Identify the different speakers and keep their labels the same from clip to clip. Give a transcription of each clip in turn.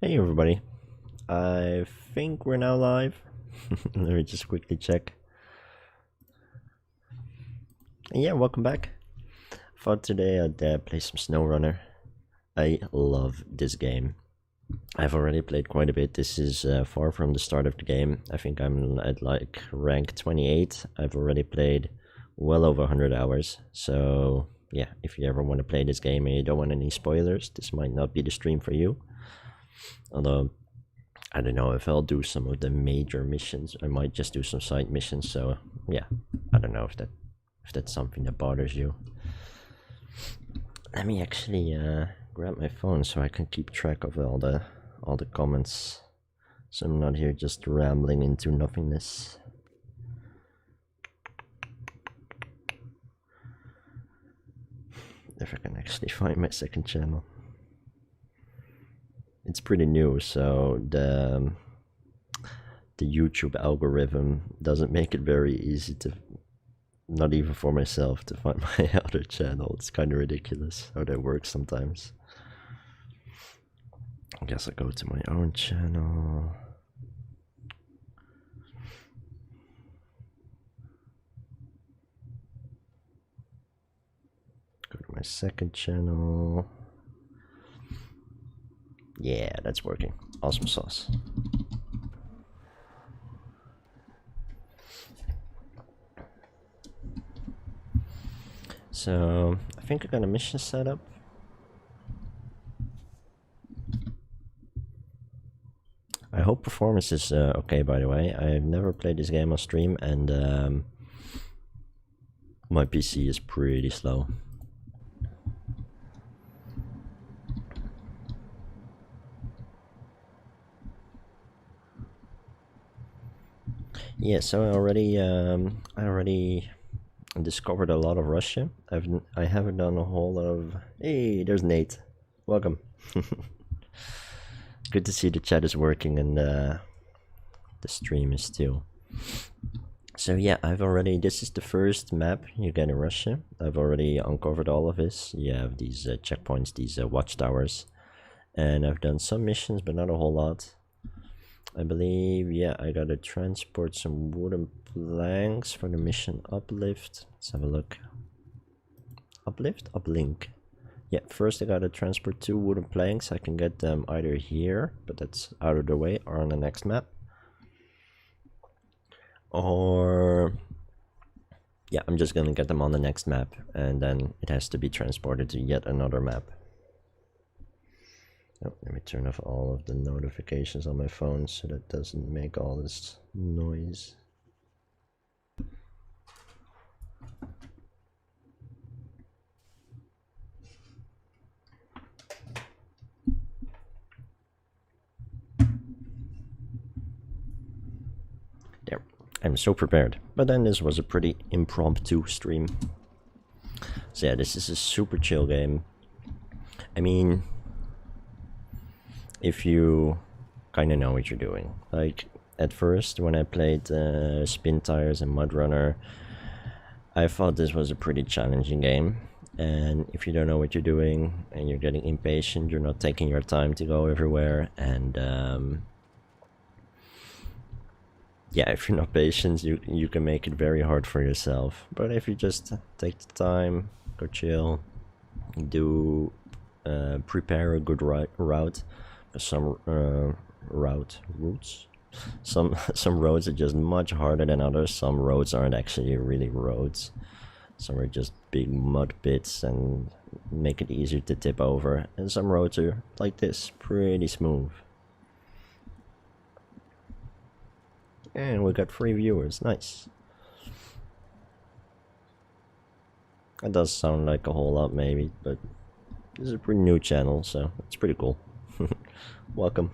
Speaker 1: Hey everybody, I think we're now live. Let me just quickly check. And yeah, welcome back. Thought today I'd play some SnowRunner. I love this game. I've already played quite a bit. This is far from the start of the game. I think I'm at like rank 28. I've already played well over 100 hours. So yeah, if you ever want to play this game and you don't want any spoilers, this might not be the stream for you. Although I don't know if I'll do some of the major missions. I might just do some side missions. So yeah, I don't know if that's something that bothers you. Let me actually grab my phone so I can keep track of all the comments, so I'm not here just rambling into nothingness. If I can actually find my second channel. It's pretty new, so the YouTube algorithm doesn't make it very easy to, not even for myself, to find my other channel. It's kind of ridiculous how that works sometimes. I guess I go to my own channel. Go to my second channel. Yeah, that's working. Awesome sauce. So, I think I got a mission set up. I hope performance is okay, by the way. I've never played this game on stream, and my PC is pretty slow. Yeah, so I already discovered a lot of Russia. I haven't done a whole lot of. Hey, there's Nate. Welcome. Good to see the chat is working and the stream is still. So yeah, this is the first map you get in Russia. I've already uncovered all of this. You have these checkpoints, these watchtowers, and I've done some missions, but not a whole lot. I believe, yeah, I gotta transport some wooden planks for the mission uplift. Let's have a look. Uplift? Uplink. Yeah, first I gotta transport 2 wooden planks. I can get them either here, but that's out of the way, or on the next map. Or yeah, I'm just gonna get them on the next map, and then it has to be transported to yet another map. Oh, let me turn off all of the notifications on my phone so that doesn't make all this noise. There, I'm so prepared. But then this was a pretty impromptu stream. So yeah, this is a super chill game. I mean, if you kind of know what you're doing. Like, at first, when I played Spin Tires and Mud Runner, I thought this was a pretty challenging game. And if you don't know what you're doing and you're getting impatient, you're not taking your time to go everywhere, and yeah, if you're not patient, you can make it very hard for yourself. But if you just take the time, go chill, prepare a good route. Some routes. Some roads are just much harder than others. Some roads aren't actually really roads. Some are just big mud pits and make it easier to tip over. And some roads are like this, pretty smooth. And we got 3 viewers, nice. That does sound like a whole lot maybe, but this is a pretty new channel, so it's pretty cool. Welcome.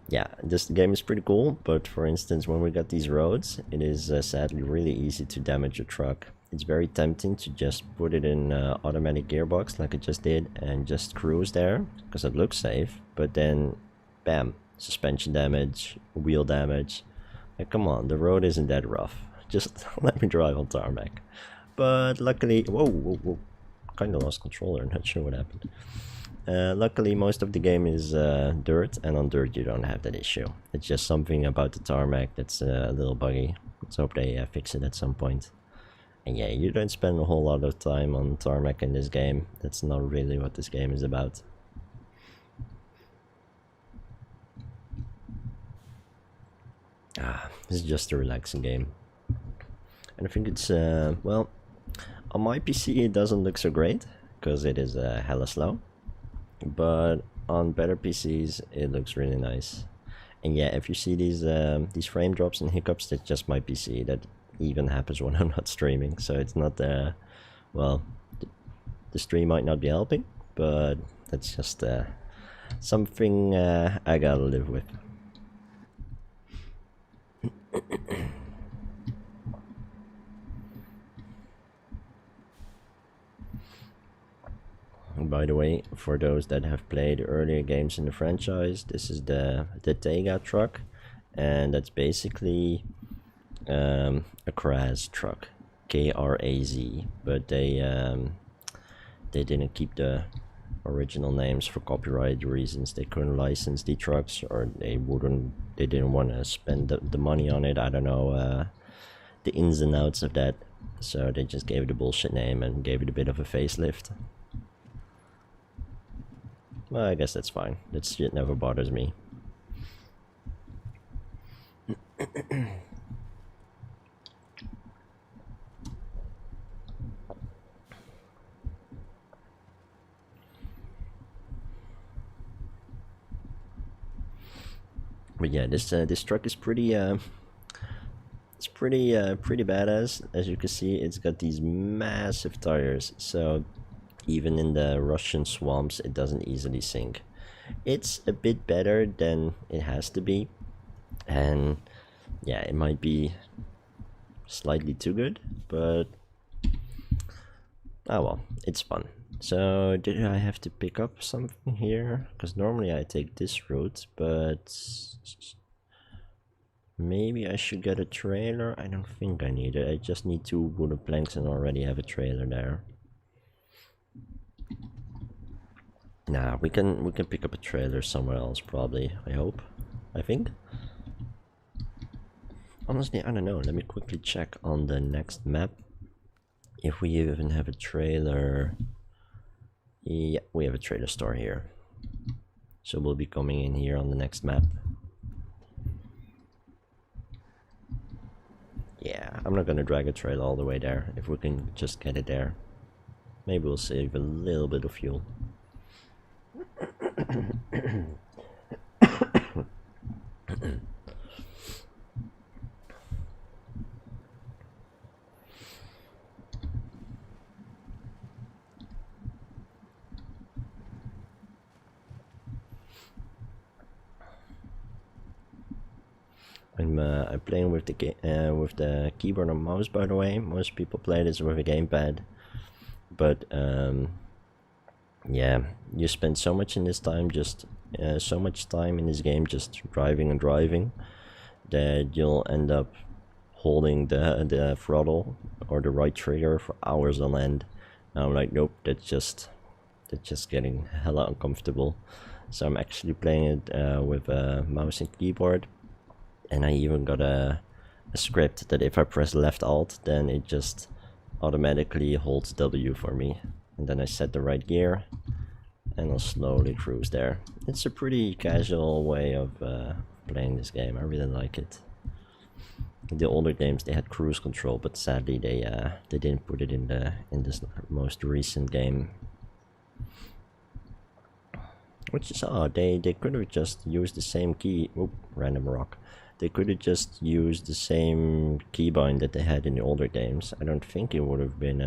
Speaker 1: Yeah, this game is pretty cool, but for instance, when we got these roads, it is sadly really easy to damage your truck. It's very tempting to just put it in automatic gearbox like I just did and just cruise there, because it looks safe, but then bam, suspension damage, wheel damage. Like, come on, the road isn't that rough. Just let me drive on tarmac. But luckily, whoa, kind of lost control there, not sure what happened. Luckily, most of the game is dirt, and on dirt you don't have that issue. It's just something about the tarmac that's a little buggy. Let's hope they fix it at some point. And yeah, you don't spend a whole lot of time on tarmac in this game. That's not really what this game is about. This is just a relaxing game. And I think it's, well, on my PC it doesn't look so great, because it is hella slow. But on better PCs it looks really nice. And yeah, if you see these frame drops and hiccups, that's just my PC. That even happens when I'm not streaming, so it's not well, the stream might not be helping, but that's just something I gotta live with. By the way, for those that have played earlier games in the franchise, this is the Tega truck, and that's basically a Kraz truck, K-R-A-Z, but they didn't keep the original names for copyright reasons. They couldn't license the trucks, or they didn't want to spend the money on it. I don't know the ins and outs of that, so they just gave it a bullshit name and gave it a bit of a facelift. Well, I guess that's fine. That shit never bothers me. But yeah, this truck is pretty pretty badass. As you can see, it's got these massive tires, so even in the Russian swamps it doesn't easily sink. It's a bit better than it has to be, and yeah, it might be slightly too good, but oh well, it's fun. So did I have to pick up something here? Because normally I take this route, but maybe I should get a trailer. I don't think I need it. I just need 2 wooden planks and already have a trailer there. Nah, we can pick up a trailer somewhere else probably, I hope. I think. Honestly, I don't know. Let me quickly check on the next map if we even have a trailer. Yeah, we have a trailer store here. So we'll be coming in here on the next map. Yeah, I'm not gonna drag a trailer all the way there if we can just get it there. Maybe we'll save a little bit of fuel. I'm playing with the keyboard and mouse, by the way. Most people play this with a gamepad, but yeah, you spend so much in this time, just so much time in this game just driving and driving, that you'll end up holding the throttle or the right trigger for hours on end. And I'm like, nope, that's just getting hella uncomfortable. So I'm actually playing it with a mouse and keyboard, and I even got a script that if I press left alt, then it just automatically holds W for me, and then I set the right gear and I'll slowly cruise there. It's a pretty casual way of playing this game. I really like it. The older games, they had cruise control, but sadly they didn't put it in this most recent game, which is odd. They could have just used the same key. Oop, random rock. They could have just used the same keybind that they had in the older games. I don't think it would have been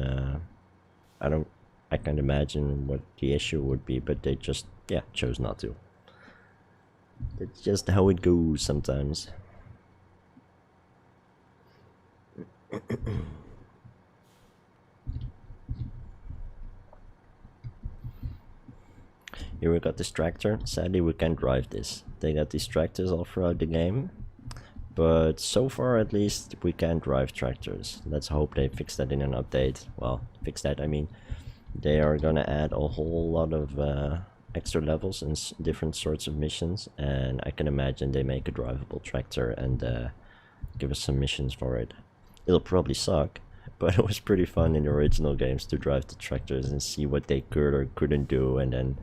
Speaker 1: I can't imagine what the issue would be, but they just, yeah, chose not to. That's just how it goes sometimes. Here we got this tractor. Sadly, we can't drive this. They got these tractors all throughout the game, but so far at least we can't drive tractors. Let's hope they fix that in an update. Well, fix that, I mean. They are gonna add a whole lot of extra levels and different sorts of missions, and I can imagine they make a drivable tractor and give us some missions for it. It'll probably suck, but it was pretty fun in the original games to drive the tractors and see what they could or couldn't do, and then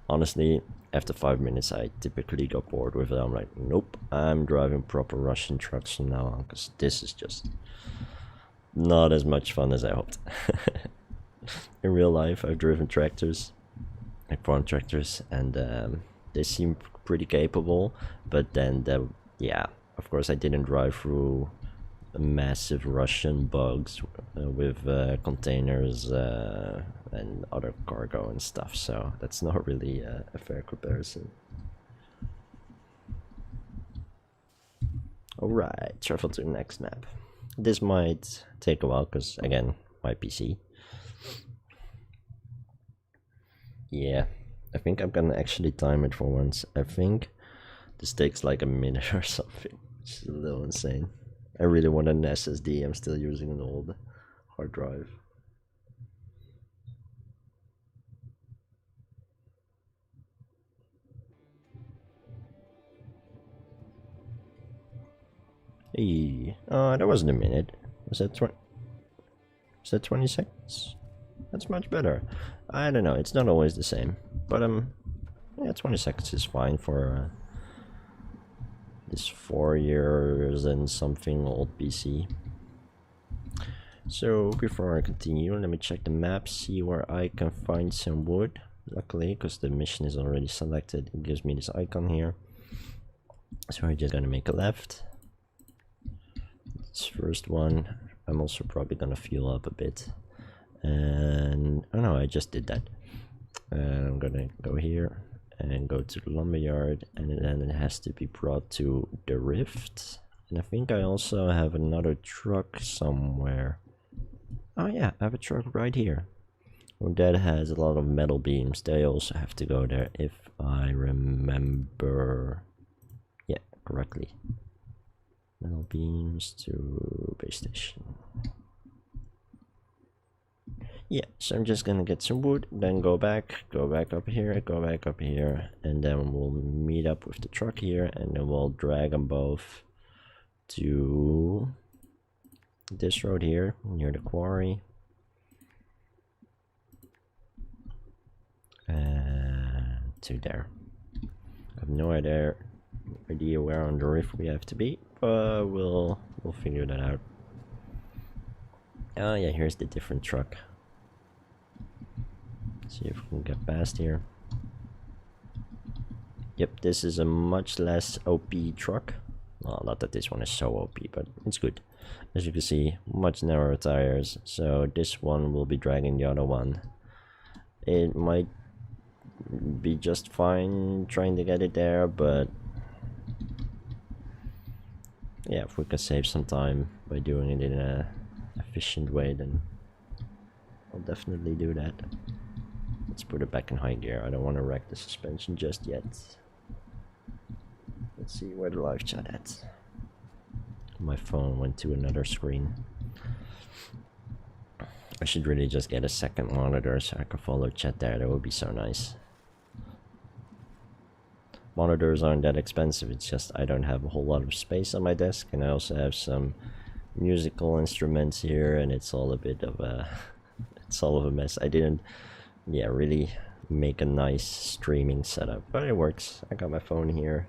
Speaker 1: honestly, after 5 minutes I typically got bored with it. I'm like, nope, I'm driving proper Russian trucks from now on, because this is just not as much fun as I hoped. In real life, I've driven tractors, like farm tractors, and they seem pretty capable, but then, yeah, of course I didn't drive through massive Russian bugs with containers and other cargo and stuff, so that's not really a fair comparison. Alright, travel to the next map. This might take a while because, again, my PC. Yeah, I think I'm gonna actually time it for once. I think this takes like a minute or something, which is a little insane. I really want an SSD. I'm still using an old hard drive. Hey, that wasn't a minute. Was that 20? Was that 20 seconds? That's much better. I don't know. It's not always the same, but yeah, 20 seconds is fine for this 4 years and something old PC. So before I continue, let me check the map, see where I can find some wood. Luckily, because the mission is already selected, it gives me this icon here. So I'm just gonna make a left. This first one, I'm also probably gonna fuel up a bit. And oh no, I just did that. And I'm gonna go here and go to the lumberyard, and then it has to be brought to the rift. And I think I also have another truck somewhere. Oh yeah, I have a truck right here. Well, that has a lot of metal beams. They also have to go there if I remember, yeah, correctly. Metal beams to base station. Yeah, so I'm just gonna get some wood, then go back up here, go back up here, and then we'll meet up with the truck here, and then we'll drag them both to this road here near the quarry, and to there. I have no idea where on the rift we have to be, but we'll figure that out. Oh yeah, here's the different truck. See if we can get past here. Yep, this is a much less OP truck. Well, not that this one is so OP, but it's good. As you can see, much narrower tires, so this one will be dragging the other one. It might be just fine trying to get it there, but yeah, if we can save some time by doing it in an efficient way, then I'll definitely do that. Let's put it back in high gear. I don't want to wreck the suspension just yet. Let's see where the live chat at. My phone went to another screen. I should really just get a second monitor so I can follow chat there. That would be so nice. Monitors aren't that expensive, it's just I don't have a whole lot of space on my desk, and I also have some musical instruments here, and it's all a bit of a it's all of a mess. I didn't really make a nice streaming setup, but it works. I got my phone here.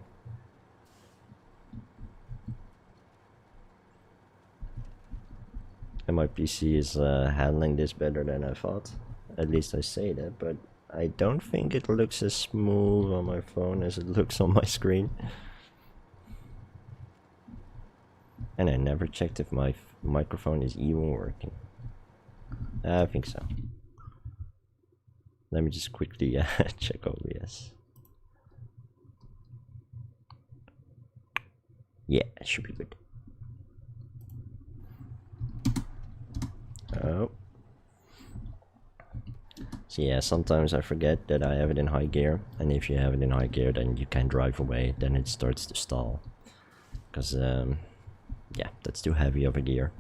Speaker 1: And my PC is handling this better than I thought. At least I say that, but I don't think it looks as smooth on my phone as it looks on my screen. And I never checked if my microphone is even working. I think so. Let me just quickly check OBS. Yeah, it should be good. Oh. So yeah, sometimes I forget that I have it in high gear, and if you have it in high gear then you can't drive away, then it starts to stall. Because, yeah, that's too heavy of a gear.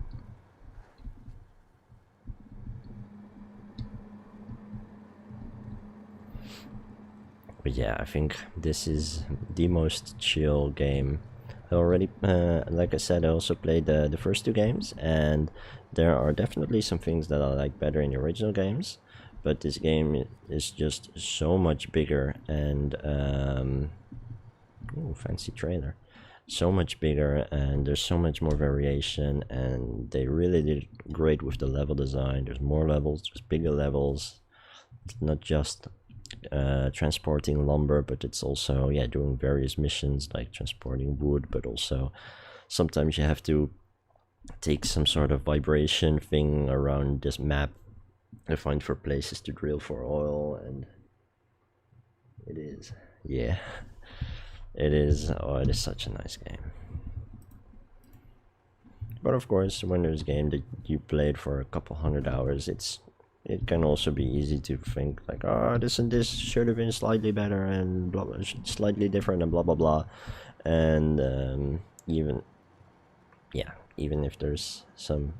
Speaker 1: But yeah, I think this is the most chill game. I already, like I said, I also played the first two games, and there are definitely some things that I like better in the original games. But this game is just so much bigger, and ooh, fancy trailer. So much bigger, and there's so much more variation, and they really did great with the level design. There's more levels, there's bigger levels. It's not just transporting lumber, but it's also, yeah, doing various missions like transporting wood, but also sometimes you have to take some sort of vibration thing around this map and find for places to drill for oil. And it is, yeah, it is, oh, it is such a nice game. But of course, when there's a game that you played for a couple 100 hours, it can also be easy to think like, oh, this and this should have been slightly better and blah, blah, slightly different and blah blah blah. And even, yeah, even if there's some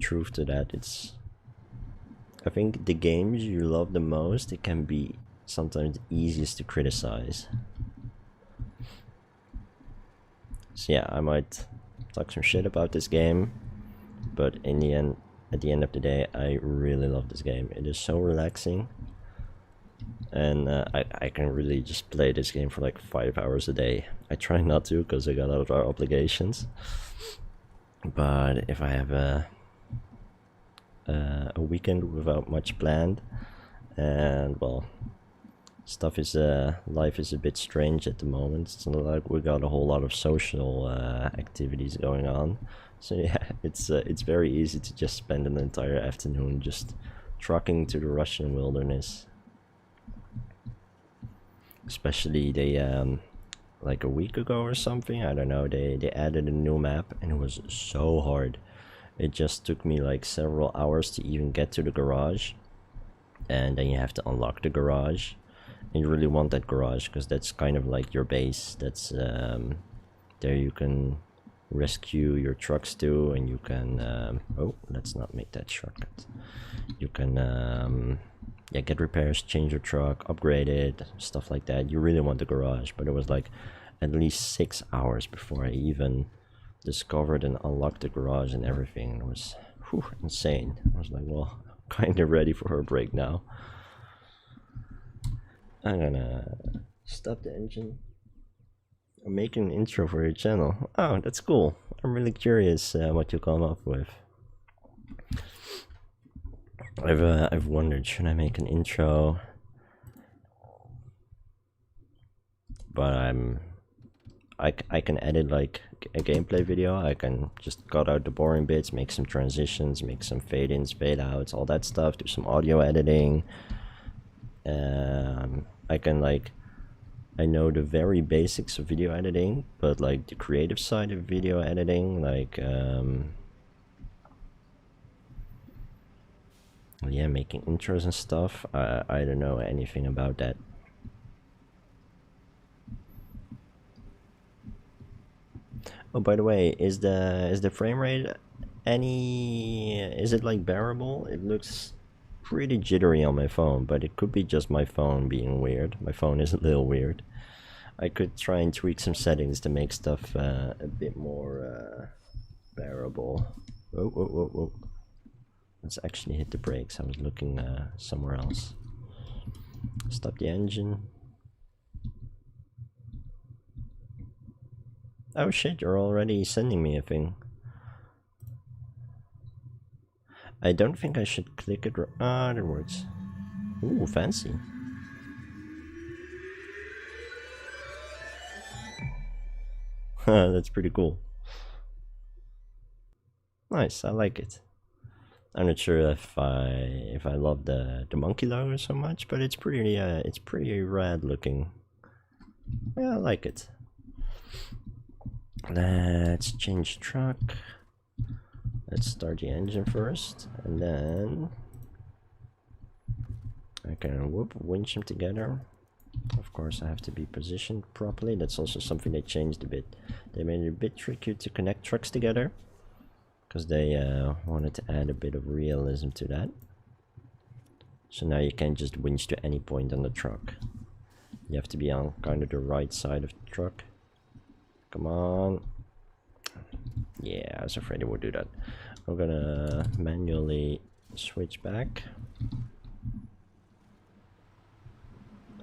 Speaker 1: truth to that, it's, I think the games you love the most, it can be sometimes easiest to criticize. So yeah, I might talk some shit about this game, but in the end, at the end of the day, I really love this game. It is so relaxing, and I can really just play this game for like 5 hours a day. I try not to because I got other obligations, but if I have a weekend without much planned, and well, stuff is life is a bit strange at the moment. It's not like we got a whole lot of social activities going on, so yeah, it's very easy to just spend an entire afternoon just trucking to the Russian wilderness. Especially they like a week ago or something, I don't know, they added a new map, and it was so hard. It just took me like several hours to even get to the garage, and then you have to unlock the garage. And you really want that garage because that's kind of like your base. That's there you can rescue your trucks too, and you can oh, let's not make that shortcut. You can yeah, get repairs, change your truck, upgrade it, stuff like that. You really want the garage, but it was like at least 6 hours before I even discovered and unlocked the garage and everything. It was, whew, insane. I was like, well, kind of ready for a break now. I'm gonna stop the engine. I'm making an intro for your channel. Oh, that's cool. I'm really curious what you come up with. I've wondered, should I make an intro? But I can edit like a gameplay video. I can just cut out the boring bits, make some transitions, make some fade ins, fade outs, all that stuff. Do some audio editing. I can like, I know the very basics of video editing, but like the creative side of video editing, like yeah, making intros and stuff, I don't know anything about that. Oh, by the way, is the frame rate is it like bearable? It looks pretty jittery on my phone, but it could be just my phone being weird. My phone is a little weird. I could try and tweak some settings to make stuff a bit more bearable. Whoa, whoa, whoa, whoa. Let's actually hit the brakes. I was looking somewhere else. Stop the engine. Oh shit, you're already sending me a thing. I don't think I should click it. Ah, that works. Ooh, fancy. That's pretty cool. Nice, I like it. I'm not sure if I love the monkey logo so much, but it's pretty rad looking. Yeah, I like it. Let's change truck. Let's start the engine first, and then I can winch them together. Of course, I have to be positioned properly. That's also something they changed a bit. They made it a bit trickier to connect trucks together because they wanted to add a bit of realism to that. So now you can't just winch to any point on the truck. You have to be on kind of the right side of the truck. Come on. Yeah, I was afraid it would do that. I'm gonna manually switch back.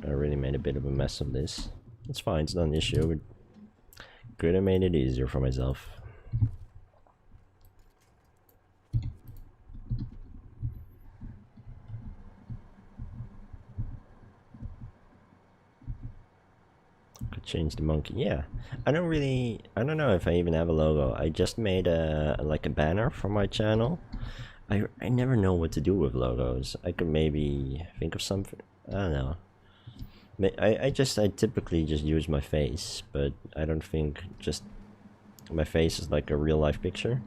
Speaker 1: I really made a bit of a mess of this. It's fine, it's not an issue. Could have made it easier for myself. Could change the monkey. Yeah, I don't know if I even have a logo. I just made like a banner for my channel. I never know what to do with logos. I could maybe think of something. I don't know. I typically just use my face, but I don't think just my face is like a real life picture,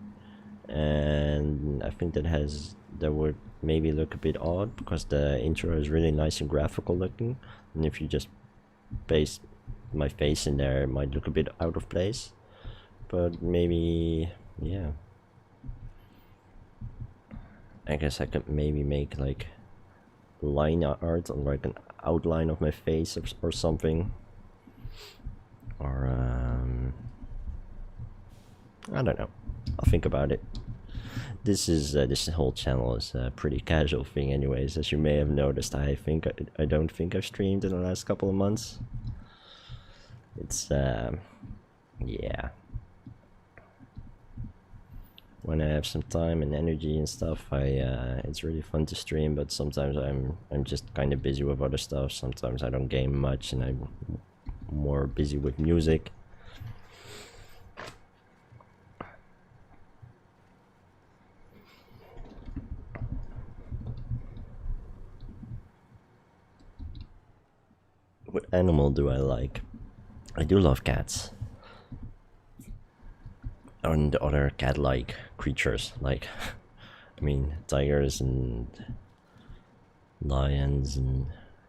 Speaker 1: and I think that would maybe look a bit odd because the intro is really nice and graphical looking, and if you just paste my face in there, it might look a bit out of place. But maybe, yeah, I guess I could maybe make like line art on like an outline of my face or something, or I don't know. I'll think about it. This whole channel is a pretty casual thing, anyways. As you may have noticed, I don't think I've streamed in the last couple of months. It's yeah. When I have some time and energy and stuff, it's really fun to stream. But sometimes I'm just kind of busy with other stuff. Sometimes I don't game much, and I'm more busy with music. What animal do I like? I do love cats. And other cat-like creatures, like, I mean, tigers and lions and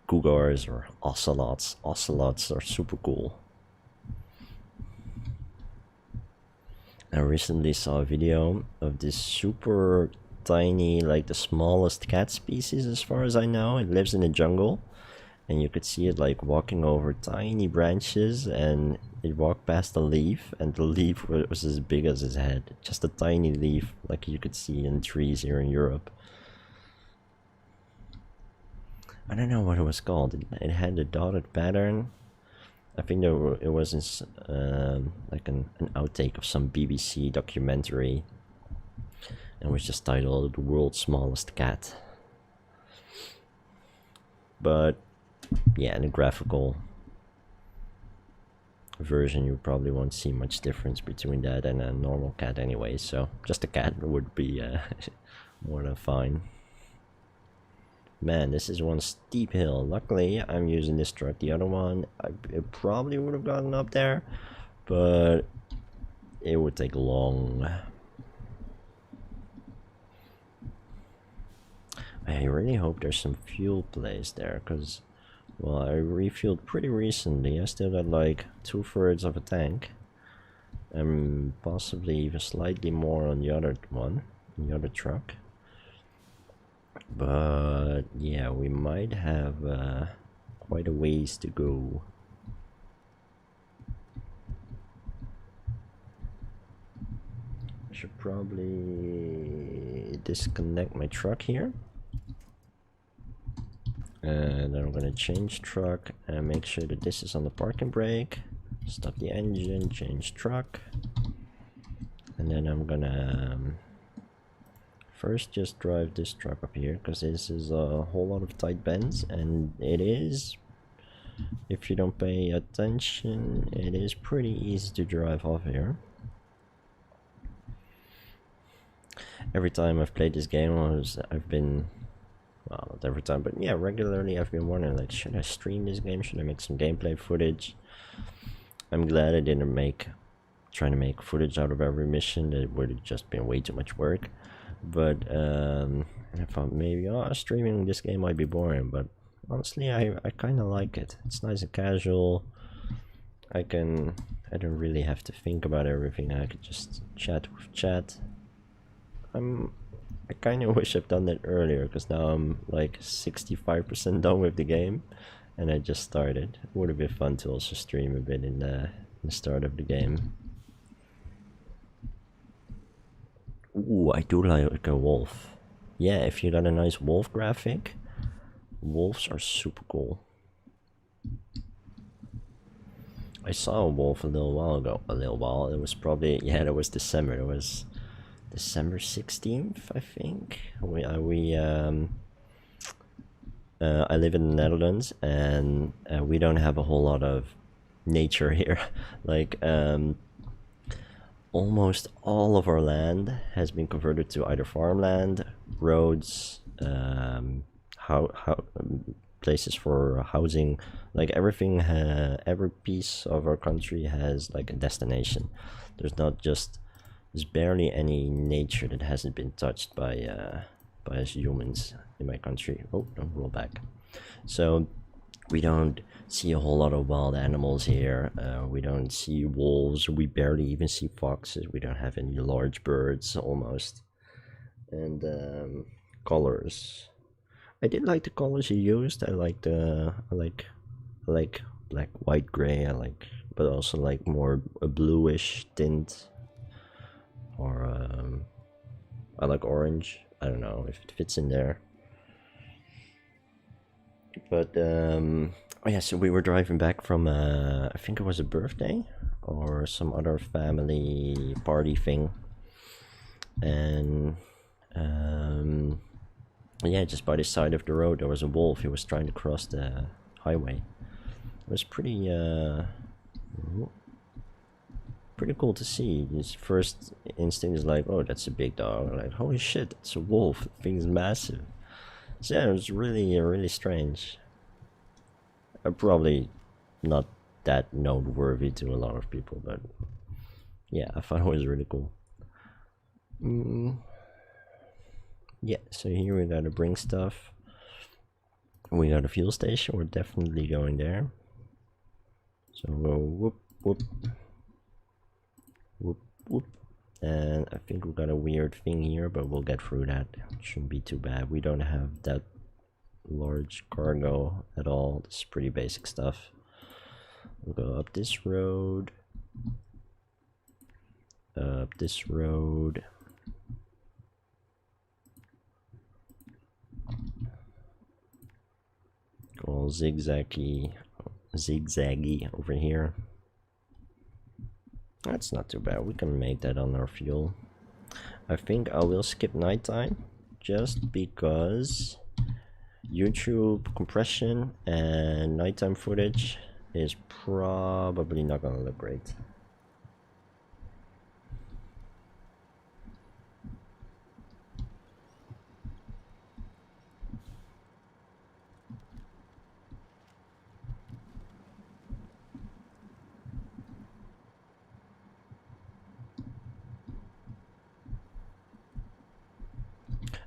Speaker 1: cougars or ocelots. Ocelots are super cool. I recently saw a video of this super tiny, like the smallest cat species as far as I know. It lives in the jungle, and you could see it like walking over tiny branches, and it walked past a leaf, and the leaf was as big as his head. Just a tiny leaf, like you could see in trees here in Europe. I don't know what it was called. It had a dotted pattern. I think it was like an outtake of some BBC documentary, and it was just titled "The World's Smallest Cat." But yeah, in the graphical version you probably won't see much difference between that and a normal cat anyway, so just a cat would be more than fine. Man, this is one steep hill. Luckily I'm using this truck. The other one, it probably would have gotten up there, but it would take long. I really hope there's some fuel placed there, because, well, I refueled pretty recently. I still got like 2/3 of a tank, and possibly even slightly more on the other one, the other truck. But yeah, we might have quite a ways to go. I should probably disconnect my truck here. And then I'm gonna change truck and make sure that this is on the parking brake. Stop the engine, change truck. And then I'm gonna first just drive this truck up here, because this is a whole lot of tight bends, and it is, if you don't pay attention, it is pretty easy to drive off here. Every time I've played this game, I've been, well, not every time, but yeah, regularly I've been wondering, like, should I stream this game? Should I make some gameplay footage? I'm glad I didn't trying to make footage out of every mission. It would have just been way too much work. But I thought maybe, streaming this game might be boring, but honestly I kind of like it. It's nice and casual. I don't really have to think about everything. I could just chat with chat. I kind of wish I've done that earlier, because now I'm like 65% done with the game, and I just started. It would have been fun to also stream a bit in the start of the game. Ooh, I do like a wolf. Yeah, if you got a nice wolf graphic, wolves are super cool. I saw a wolf a little while ago. It was probably, yeah, that was December. It was December 16th, I think. I live in the Netherlands, and we don't have a whole lot of nature here. Like, almost all of our land has been converted to either farmland, roads, places for housing. Like everything, every piece of our country has like a destination. There's barely any nature that hasn't been touched by us humans in my country. Oh, don't roll back. So we don't see a whole lot of wild animals here. We don't see wolves. We barely even see foxes. We don't have any large birds almost. And colors. I did like the colors you used. I like black, white, gray. But also like more a bluish tint. Or I like orange. I don't know if it fits in there. But oh yeah, so we were driving back from I think it was a birthday or some other family party thing, and yeah, just by the side of the road there was a wolf. He was trying to cross the highway. It was pretty cool to see. His first instinct is like, oh, that's a big dog. Like, holy shit, it's a wolf. The thing's massive. So yeah, it was really strange. Probably not that noteworthy to a lot of people, but yeah, I thought it was really cool. Yeah, so here we gotta bring stuff. We got a fuel station. We're definitely going there. So we'll whoop whoop whoop whoop. And I think we got a weird thing here, but we'll get through that. It shouldn't be too bad. We don't have that large cargo at all. This is pretty basic stuff. We'll go up this road. Up this road. Go all zigzaggy over here. That's not too bad. We can make that on our fuel. I think I will skip nighttime just because YouTube compression and nighttime footage is probably not gonna look great.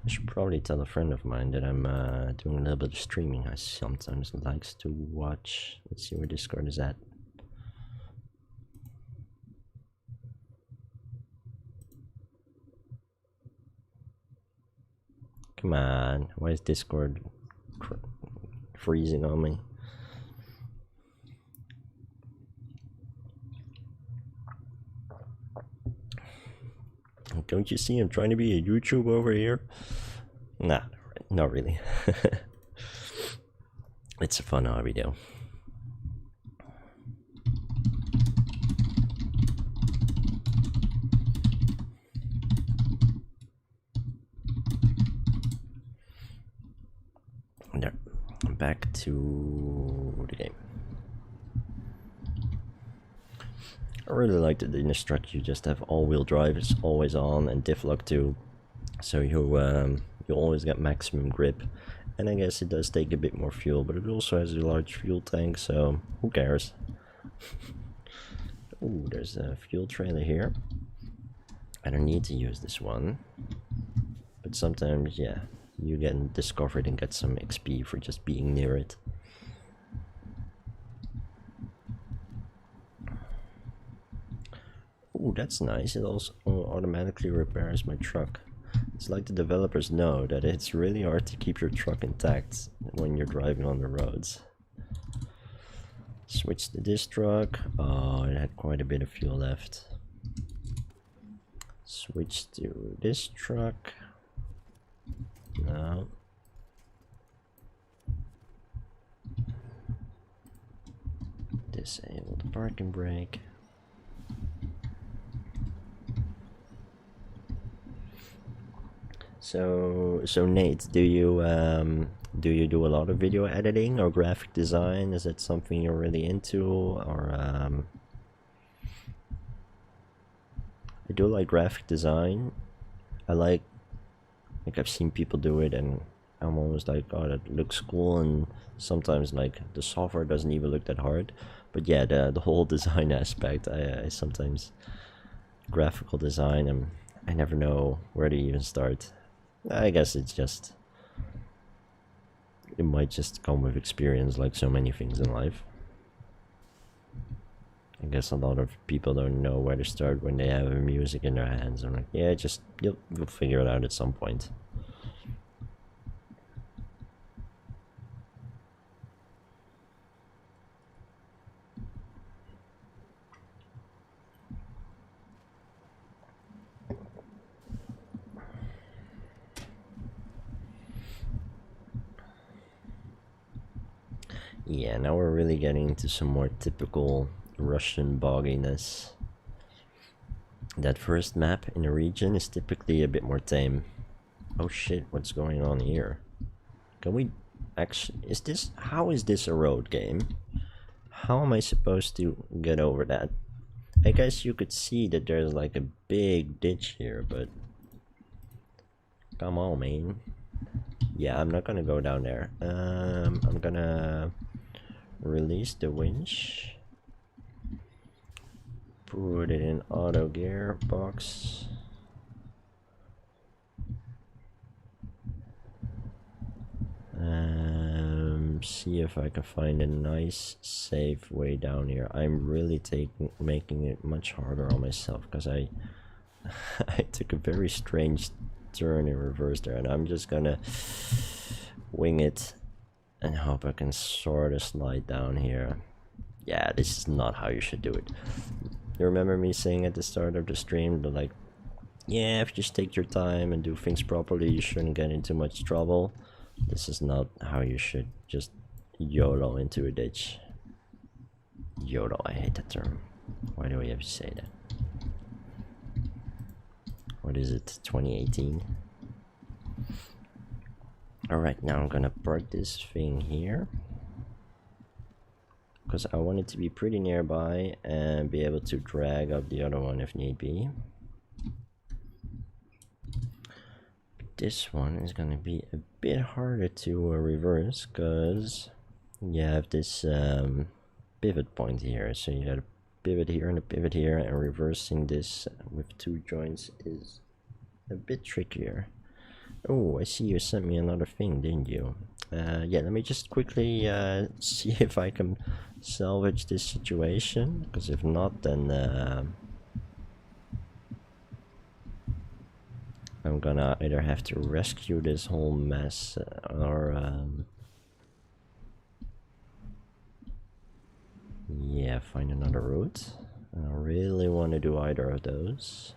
Speaker 1: I should probably tell a friend of mine that I'm doing a little bit of streaming. I sometimes likes to watch. Let's see where Discord is at. Come on, why is Discord freezing on me? Don't you see I'm trying to be a YouTuber over here? Nah, not really. It's a fun hobby though. There, back to the game. I really like that in the truck you just have all-wheel drive. It's always on, and diff lock too, so you always get maximum grip. And I guess it does take a bit more fuel, but it also has a large fuel tank, so who cares? Ooh, there's a fuel trailer here. I don't need to use this one, but sometimes, yeah, you get discovered and get some XP for just being near it. Ooh, that's nice. It also automatically repairs my truck. It's like the developers know that it's really hard to keep your truck intact when you're driving on the roads. Switch to this truck. Oh, it had quite a bit of fuel left. Switch to this truck. No. Disable the parking brake. So Nate, do you do a lot of video editing or graphic design? Is it something you're really into, or I do like graphic design. I like I've seen people do it, and I'm almost like, oh, that looks cool. And sometimes like the software doesn't even look that hard, but yeah, the whole design aspect. I sometimes graphical design, and I never know where to even start. I guess it might just come with experience, like so many things in life. I guess a lot of people don't know where to start when they have music in their hands. I'm like, yeah, just you'll figure it out at some point. Yeah, now we're really getting into some more typical Russian bogginess. That first map in a region is typically a bit more tame. Oh shit, what's going on here? Can we actually... how is this a road game? How am I supposed to get over that? I guess you could see that there's like a big ditch here, but... come on, man. Yeah, I'm not gonna go down there. I'm gonna... release the winch, put it in auto gearbox, see if I can find a nice safe way down here. I'm really making it much harder on myself because I I took a very strange turn in reverse there, and I'm just gonna wing it and hope I can sort of slide down here. Yeah, this is not how you should do it. You remember me saying at the start of the stream that, like, yeah, if you just take your time and do things properly, you shouldn't get into much trouble. This is not how you should just YOLO into a ditch. YOLO, I hate that term. Why do we have to say that? What is it, 2018? Alright, now I'm gonna park this thing here, because I want it to be pretty nearby and be able to drag up the other one if need be. This one is gonna be a bit harder to reverse, because you have this pivot point here, so you got a pivot here and a pivot here, and reversing this with two joints is a bit trickier. Oh, I see you sent me another thing, didn't you? Yeah, let me just quickly see if I can salvage this situation, because if not, then I'm gonna either have to rescue this whole mess or yeah, find another route. I don't really want to do either of those.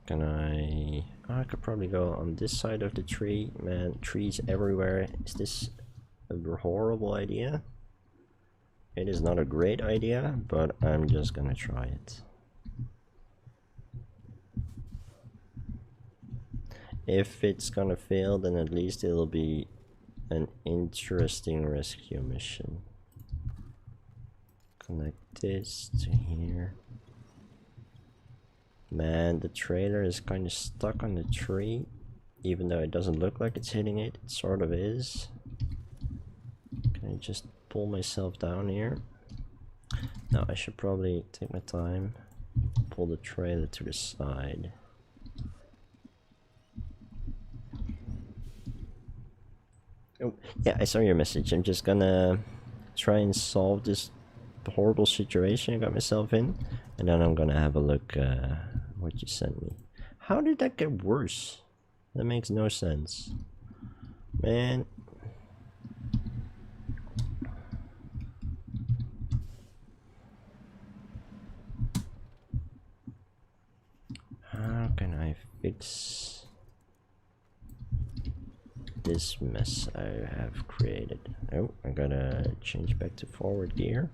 Speaker 1: Can I... oh, I could probably go on this side of the tree. Man, trees everywhere. Is this a horrible idea? It is not a great idea, but I'm just gonna try it. If it's gonna fail, then at least it'll be an interesting rescue mission. Connect this to here. Man, the trailer is kind of stuck on the tree, even though it doesn't look like it's hitting it. It sort of is. Can I just pull myself down here? No, I should probably take my time, pull the trailer to the side. Oh, yeah, I saw your message. I'm just gonna try and solve this horrible situation I got myself in, and then I'm gonna have a look what you sent me. How did that get worse? That makes no sense, man. How can I fix this mess I have created? Oh, I gotta change back to forward gear.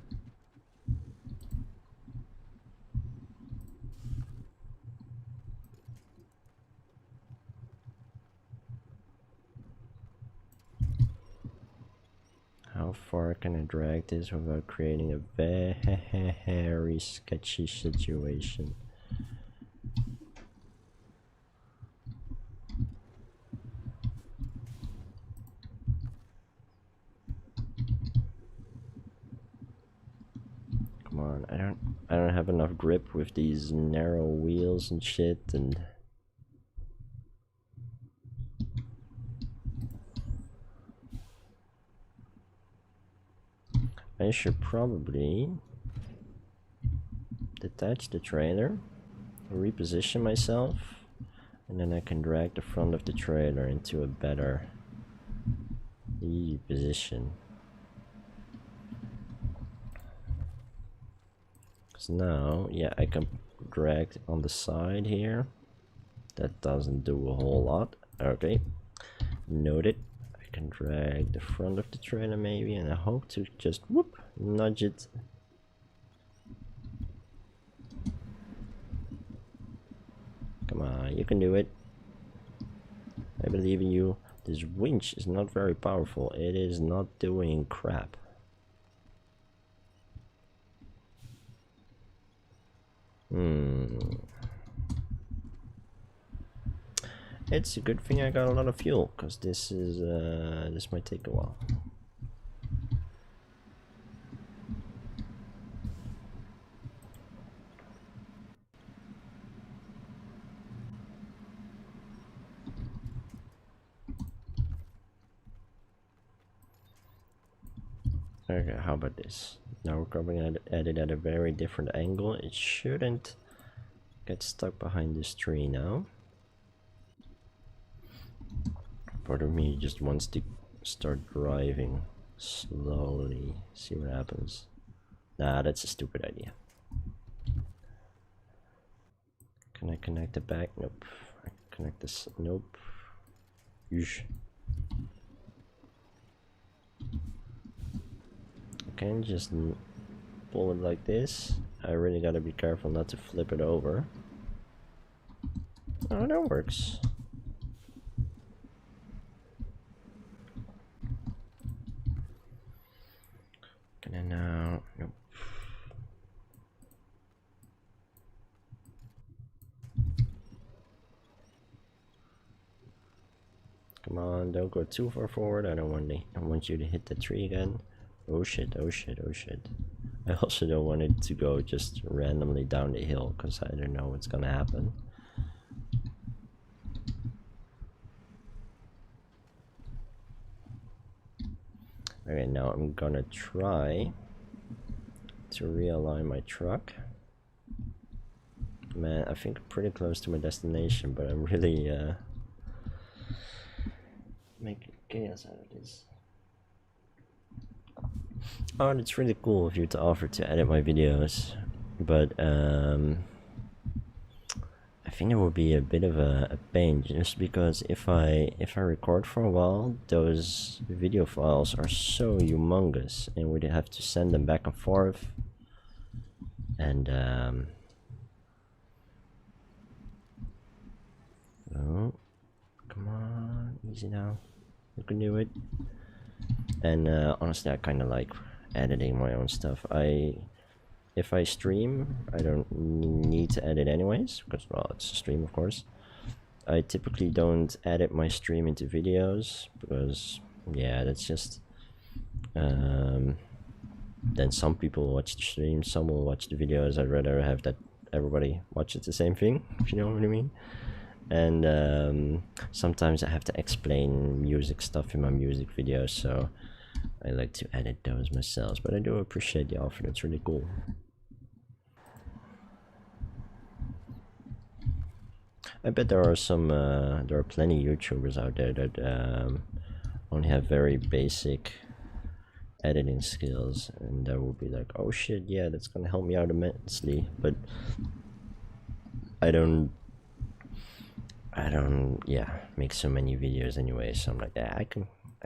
Speaker 1: How far can I drag this without creating a very sketchy situation? Come on, I don't have enough grip with these narrow wheels and shit, and I should probably detach the trailer, reposition myself, and then I can drag the front of the trailer into a better position. So now, yeah, I can drag on the side here. That doesn't do a whole lot. Okay, noted. I can drag the front of the trailer maybe, and I hope to just whoop, nudge it. Come on, you can do it. I believe in you. This winch is not very powerful. It is not doing crap. It's a good thing I got a lot of fuel, because this is this might take a while. Okay, how about this? Now we're coming at it at a very different angle. It shouldn't get stuck behind this tree now. Part of me just wants to start driving slowly, see what happens. Nah, that's a stupid idea. Can I connect the back? Nope. I connect this. Nope. Oosh. I can just pull it like this. I really gotta be careful not to flip it over. Oh, that works. Can I now? Nope. Come on, don't go too far forward. I want you to hit the tree again. Oh shit, oh shit, oh shit. I also don't want it to go just randomly down the hill, because I don't know what's gonna happen. Okay, now I'm gonna try to realign my truck. Man, I think I'm pretty close to my destination, but I'm really making chaos out of this. Oh, and it's really cool of you to offer to edit my videos, but I think it would be a bit of a pain, just because if I record for a while, those video files are so humongous, and we'd have to send them back and forth, and oh, come on, easy now, you can do it. And honestly, I kind of like editing my own stuff. If I stream, I don't need to edit anyways, because, well, it's a stream, of course. I typically don't edit my stream into videos, because, yeah, that's just then some people watch the stream, some will watch the videos. I'd rather have that everybody watches the same thing, if you know what I mean. And sometimes I have to explain music stuff in my music videos, so I like to edit those myself, but I do appreciate the offer. That's really cool. I bet there are plenty YouTubers out there that only have very basic editing skills, and that will be like, oh shit, yeah, that's gonna help me out immensely. But I don't make so many videos anyway, so I'm like, yeah, I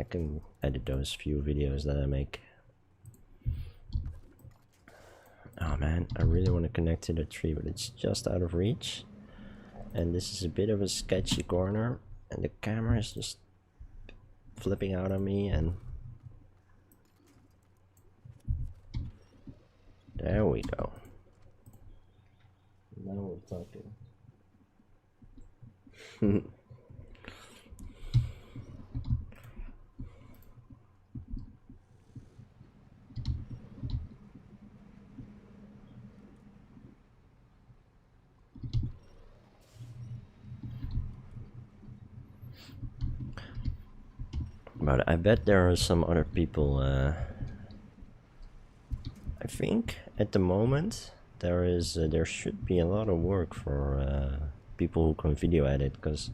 Speaker 1: can edit those few videos that I make. Oh man, I really want to connect to the tree, but it's just out of reach, and this is a bit of a sketchy corner, and the camera is just flipping out on me, and there we go. Now we're talking. But I bet there are some other people. I think at the moment there should be a lot of work for people who can video edit, because,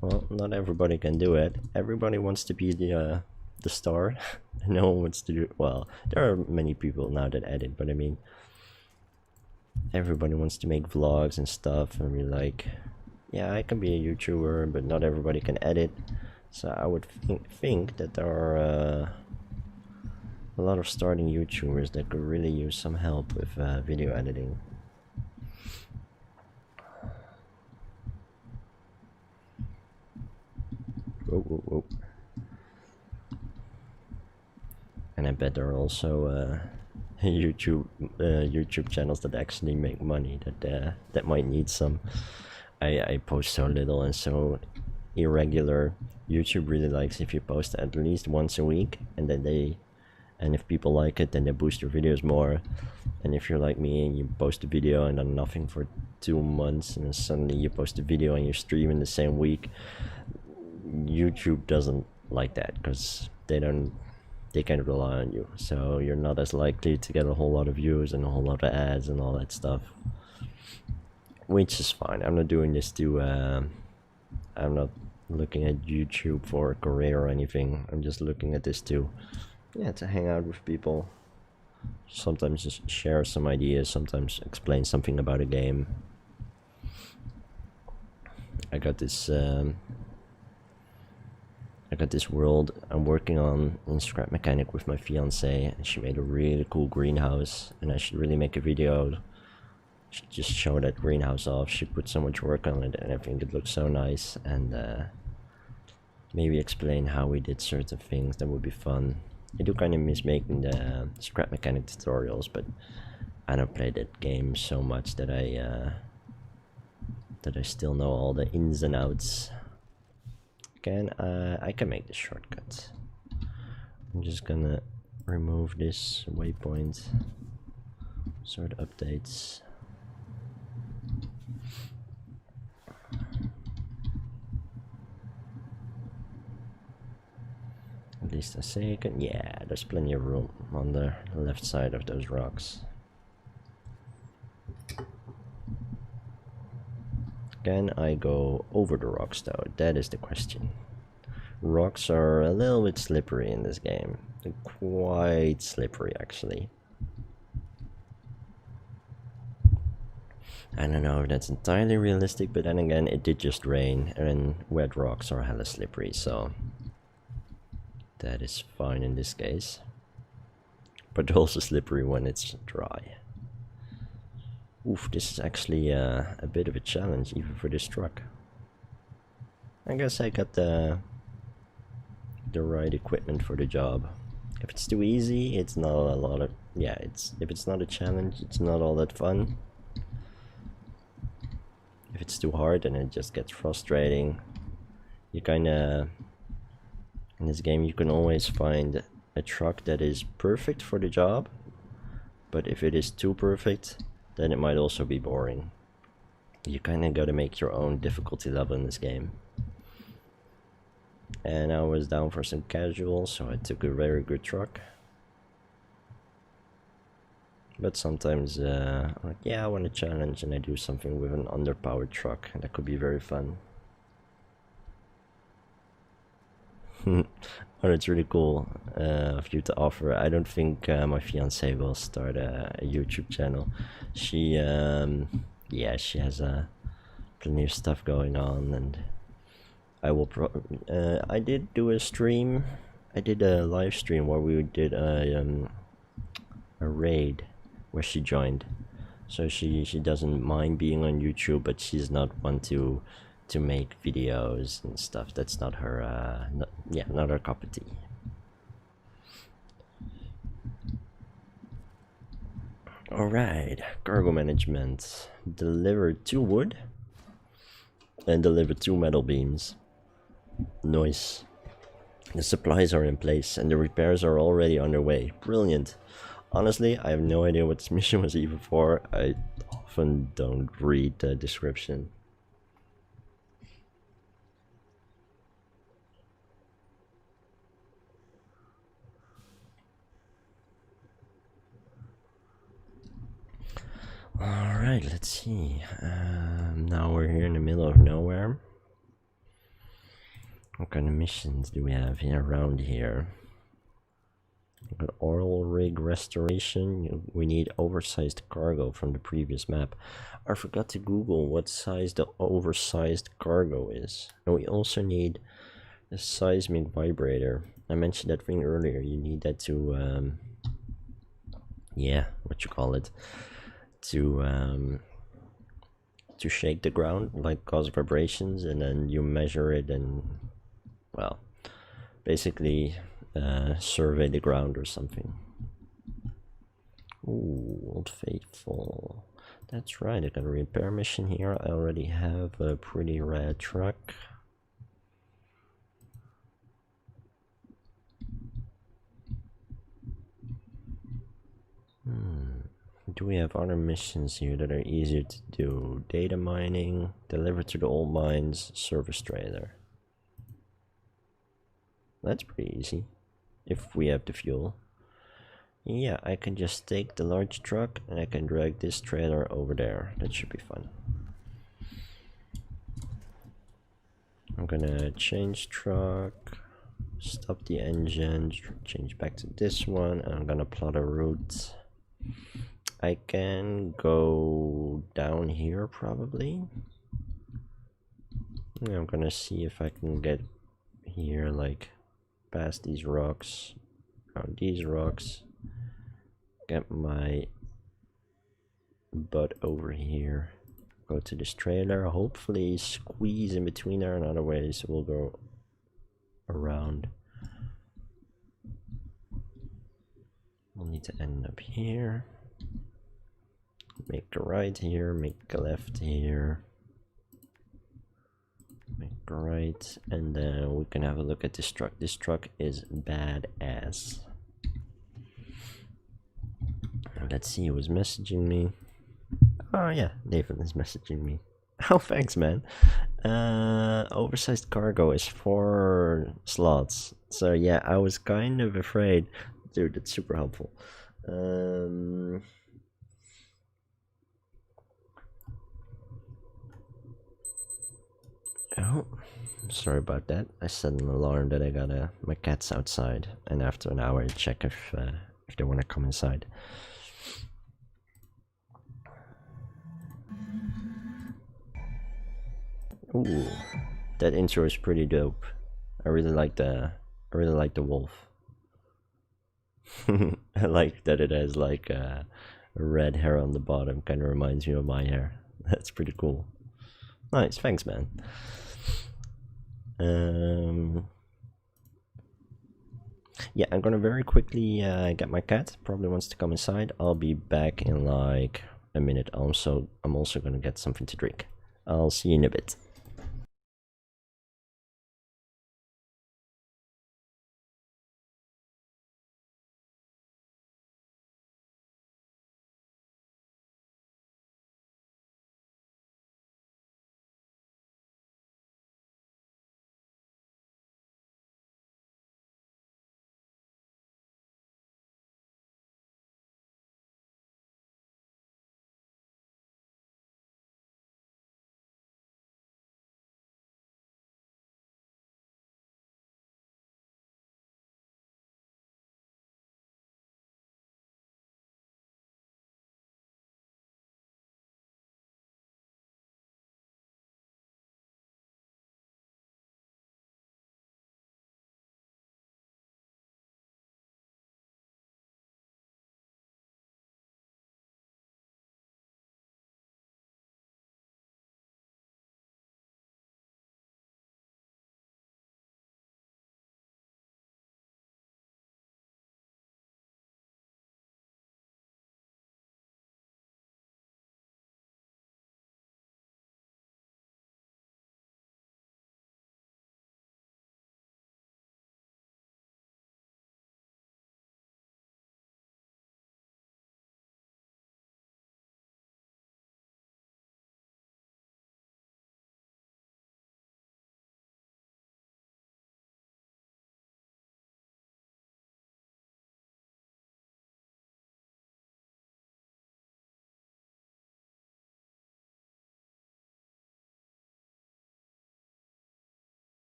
Speaker 1: well, not everybody can do it. Everybody wants to be the star. No one wants to do. Well, there are many people now that edit, but I mean, everybody wants to make vlogs and stuff, and be like, yeah, I can be a YouTuber, but not everybody can edit. So I would think that there are a lot of starting YouTubers that could really use some help with video editing. Whoa, whoa, whoa. And I bet there are also YouTube channels that actually make money that might need some. I post so little and so irregular. YouTube really likes if you post at least once a week, and then if people like it, then they boost your videos more. And if you're like me and you post a video and then nothing for 2 months, and then suddenly you post a video and you stream in the same week, YouTube doesn't like that, because they can rely on you, so you're not as likely to get a whole lot of views and a whole lot of ads and all that stuff, which is fine. I'm not doing this to I'm not looking at YouTube for a career or anything. I'm just looking at this to hang out with people, sometimes just share some ideas, sometimes explain something about a game. I got this world I'm working on in Scrap Mechanic with my fiance, and she made a really cool greenhouse, and I should really make a video, just show that greenhouse off. She put so much work on it, and I think it looks so nice, and maybe explain how we did certain things. That would be fun. I do kind of miss making the Scrap Mechanic tutorials, but I don't play that game so much that I still know all the ins and outs. I can make the shortcut. I'm just gonna remove this waypoint, sort updates. At least I say I can. Yeah, there's plenty of room on the left side of those rocks. Can I go over the rocks though? That is the question. Rocks are a little bit slippery in this game. They're quite slippery, actually. I don't know if that's entirely realistic, but then again, it did just rain, and wet rocks are hella slippery, so that is fine in this case. But also slippery when it's dry. Oof, this is actually a bit of a challenge, even for this truck. I guess I got the right equipment for the job. If it's too easy, it's not a lot of... yeah, if it's not a challenge, it's not all that fun. If it's too hard, then it just gets frustrating. You kinda... in this game, you can always find a truck that is perfect for the job, but if it is too perfect, then it might also be boring. You kinda gotta make your own difficulty level in this game. and I was down for some casual, so I took a very good truck. But sometimes, like, yeah, I want a challenge and I do something with an underpowered truck, and that could be very fun. Oh, it's really cool of you to offer. I don't think my fiance will start a YouTube channel. She, yeah, she has plenty of stuff going on, and I will. I did do a stream. I did a live stream where we did a raid where she joined. So she doesn't mind being on YouTube, but she's not one to make videos and stuff. That's not her. Not her cup of tea. All right, cargo management. Deliver 2 wood and deliver 2 metal beams. Nice. The supplies are in place and the repairs are already underway. Brilliant. Honestly, I have no idea what this mission was even for. I often don't read the description. Alright, let's see. Now we're here in the middle of nowhere. What kind of missions do we have here around here? We've got oil rig restoration. We need oversized cargo from the previous map. I forgot to Google what size the oversized cargo is. And we also need a seismic vibrator. I mentioned that thing earlier. You need that to, yeah, what you call it, to shake the ground, like cause vibrations, and then you measure it and, well, basically survey the ground or something. Ooh, Old Faithful. That's right, I got a repair mission here. I already have a pretty rad truck. Do we have other missions here that are easier to do? Data mining, deliver to the old mines, service trailer. That's pretty easy, if we have the fuel. Yeah, I can just take the large truck and I can drag this trailer over there. That should be fun. I'm gonna change truck, stop the engine, change back to this one, and I'm gonna plot a route. I can go down here probably. I'm gonna see if I can get here, like past these rocks, around these rocks, get my butt over here, go to this trailer, hopefully squeeze in between there, and otherwise we'll go around. We'll need to end up here, make a right here, make a left here, make a right, and then we can have a look at this truck. This truck is badass. Let's see who's messaging me. Oh yeah, Nathan is messaging me. Oh, thanks, man. Oversized cargo is 4 slots. So yeah, I was kind of afraid. Dude, that's super helpful. Oh, sorry about that. I set an alarm that I got my cat's outside, and after an hour I check if they want to come inside. Ooh, that intro is pretty dope. I really like the wolf. I like that it has like a red hair on the bottom. Kind of reminds me of my hair. That's pretty cool. Nice, thanks, man. Yeah, I'm gonna very quickly get my cat. Probably wants to come inside. I'll be back in like a minute. I'm also gonna get something to drink. I'll see you in a bit.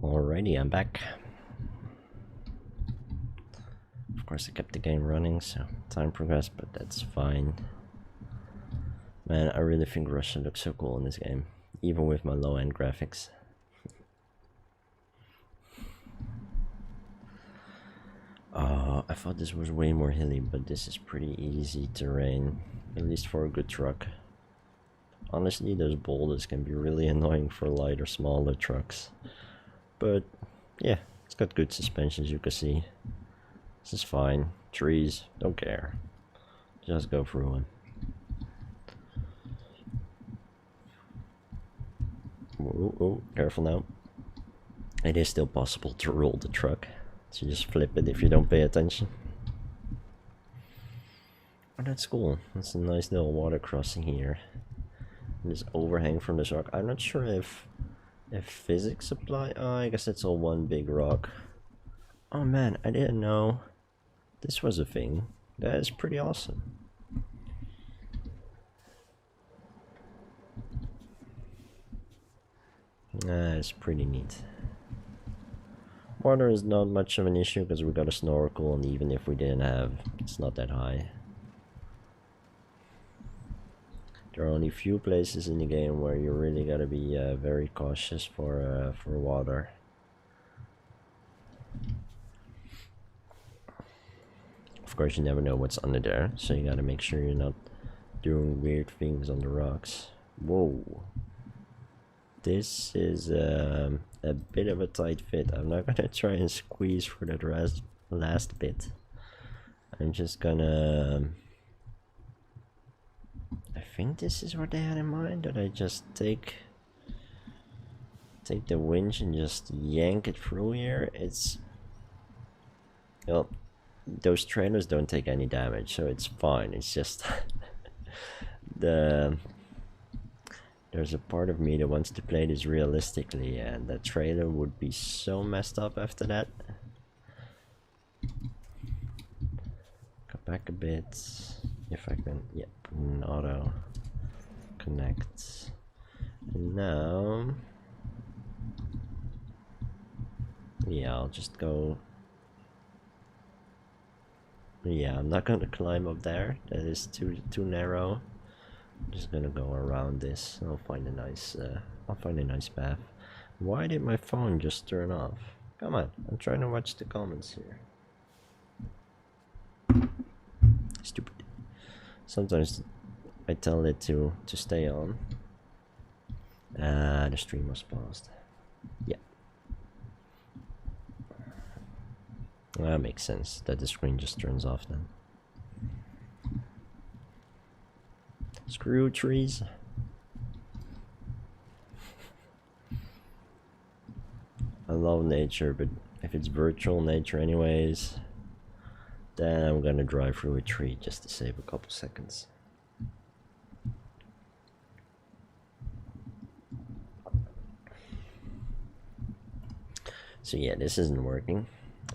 Speaker 1: Alrighty, I'm back. Of course, I kept the game running, so time progressed, but that's fine. Man, I really think Russia looks so cool in this game, even with my low-end graphics. I thought this was way more hilly, but this is pretty easy terrain, at least for a good truck. Honestly, those boulders can be really annoying for lighter, smaller trucks. But yeah, it's got good suspension, as you can see. This is fine. Trees, don't care. Just go through them. Oh, careful now. It is still possible to roll the truck. So you just flip it if you don't pay attention. Oh, that's cool. That's a nice little water crossing here. And this overhang from this rock. I'm not sure if physics apply. Oh, I guess it's all one big rock. Oh man, I didn't know this was a thing. That is pretty awesome. That's pretty neat. Water is not much of an issue because we got a snorkel, and even if we didn't have, it's not that high. There are only few places in the game where you really gotta be very cautious for water. Of course, you never know what's under there, so you gotta make sure you're not doing weird things on the rocks. Whoa. This is a bit of a tight fit. I'm not gonna try and squeeze for that last bit. I'm just gonna... I think this is what they had in mind, that I just take the winch and just yank it through here. It's... Well, those trailers don't take any damage, so it's fine. It's just... There's a part of me that wants to play this realistically, and that trailer would be so messed up after that. Go back a bit, if I can. Yep, auto connect. And now, yeah, I'll just go. Yeah, I'm not gonna climb up there. That is too narrow. I'm just gonna go around this. I'll find a nice path. Why did my phone just turn off? Come on, I'm trying to watch the comments here. Stupid. Sometimes I tell it to stay on. The stream was paused. Yeah. That makes sense that the screen just turns off then. Screw trees. I love nature, but if it's virtual nature anyways, then I'm gonna drive through a tree just to save a couple seconds. So yeah, this isn't working.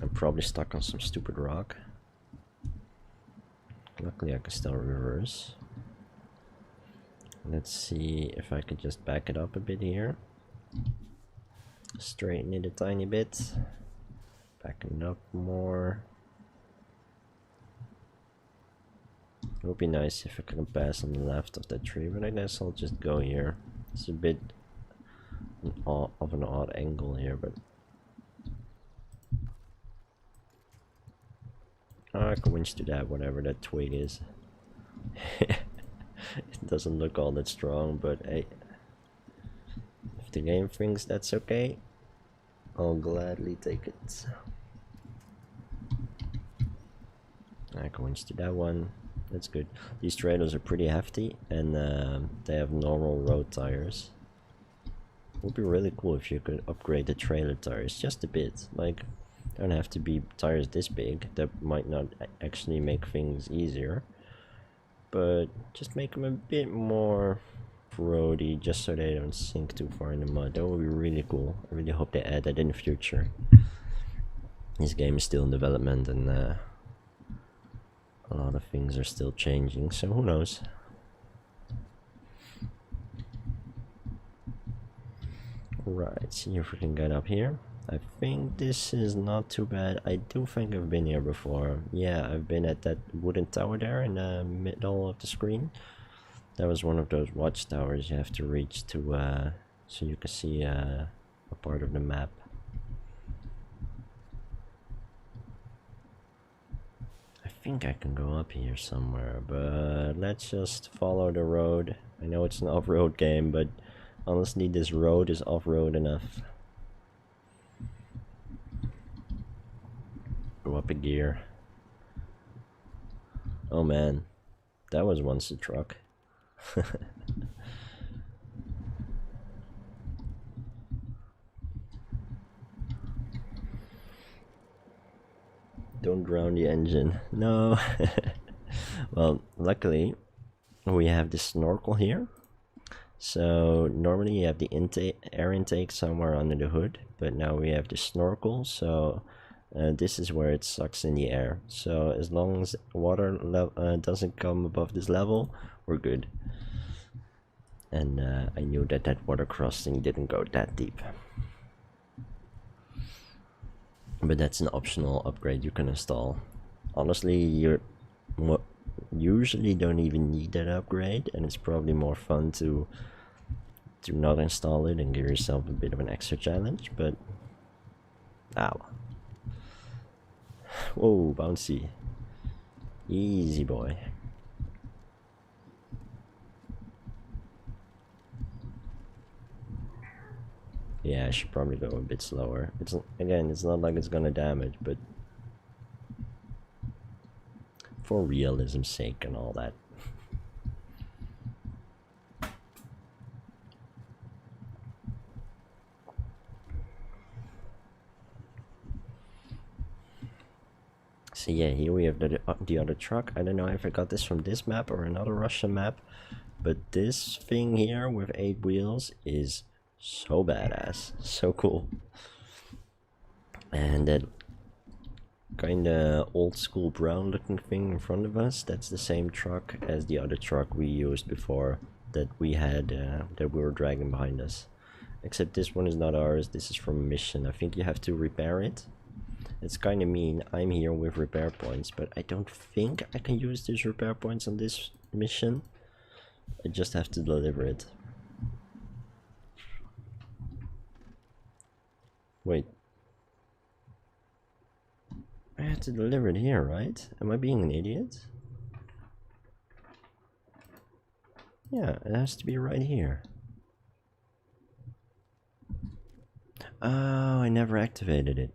Speaker 1: I'm probably stuck on some stupid rock. Luckily I can still reverse. Let's see if I could just back it up a bit here. Straighten it a tiny bit. Backing it up more. It would be nice if I could pass on the left of that tree, but I guess I'll just go here. It's a bit of an odd angle here, but I can winch to that, whatever that twig is. It doesn't look all that strong, but hey, if the game thinks that's okay, I'll gladly take it. I can winch to that one. That's good. These trailers are pretty hefty, and they have normal road tires. It would be really cool if you could upgrade the trailer tires just a bit. Like, don't have to be tires this big. That might not actually make things easier, but just make them a bit more roady, just so they don't sink too far in the mud. That would be really cool. I really hope they add that in the future. This game is still in development, and a lot of things are still changing, so who knows. Right, see if we can get up here. I think this is not too bad. I do think I've been here before. Yeah, I've been at that wooden tower there in the middle of the screen. That was one of those watchtowers you have to reach to, so you can see a part of the map. I think I can go up here somewhere, but let's just follow the road. I know it's an off-road game, but honestly this road is off-road enough. Go up a gear. Oh man, that was once a truck. Don't drown the engine. No. Well, luckily we have the snorkel here. So normally you have the air intake somewhere under the hood, but now we have the snorkel, so this is where it sucks in the air. So as long as water doesn't come above this level, we're good. And I knew that that water crossing didn't go that deep. But that's an optional upgrade you can install. Honestly, you usually don't even need that upgrade, and it's probably more fun to not install it and give yourself a bit of an extra challenge, but ow. Whoa, bouncy. Easy boy. Yeah, I should probably go a bit slower. It's not like it's gonna damage, but for realism's sake and all that. So yeah, here we have the other truck. I don't know if I got this from this map or another Russian map, but this thing here with 8 wheels is so badass, so cool. And that kinda old school brown looking thing in front of us, that's the same truck as the other truck we used before that we had, that we were dragging behind us. Except this one is not ours, this is from a mission. I think you have to repair it. It's kinda mean, I'm here with repair points, but I don't think I can use these repair points on this mission. I just have to deliver it. Wait. I have to deliver it here, right? Am I being an idiot? Yeah, it has to be right here. Oh, I never activated it.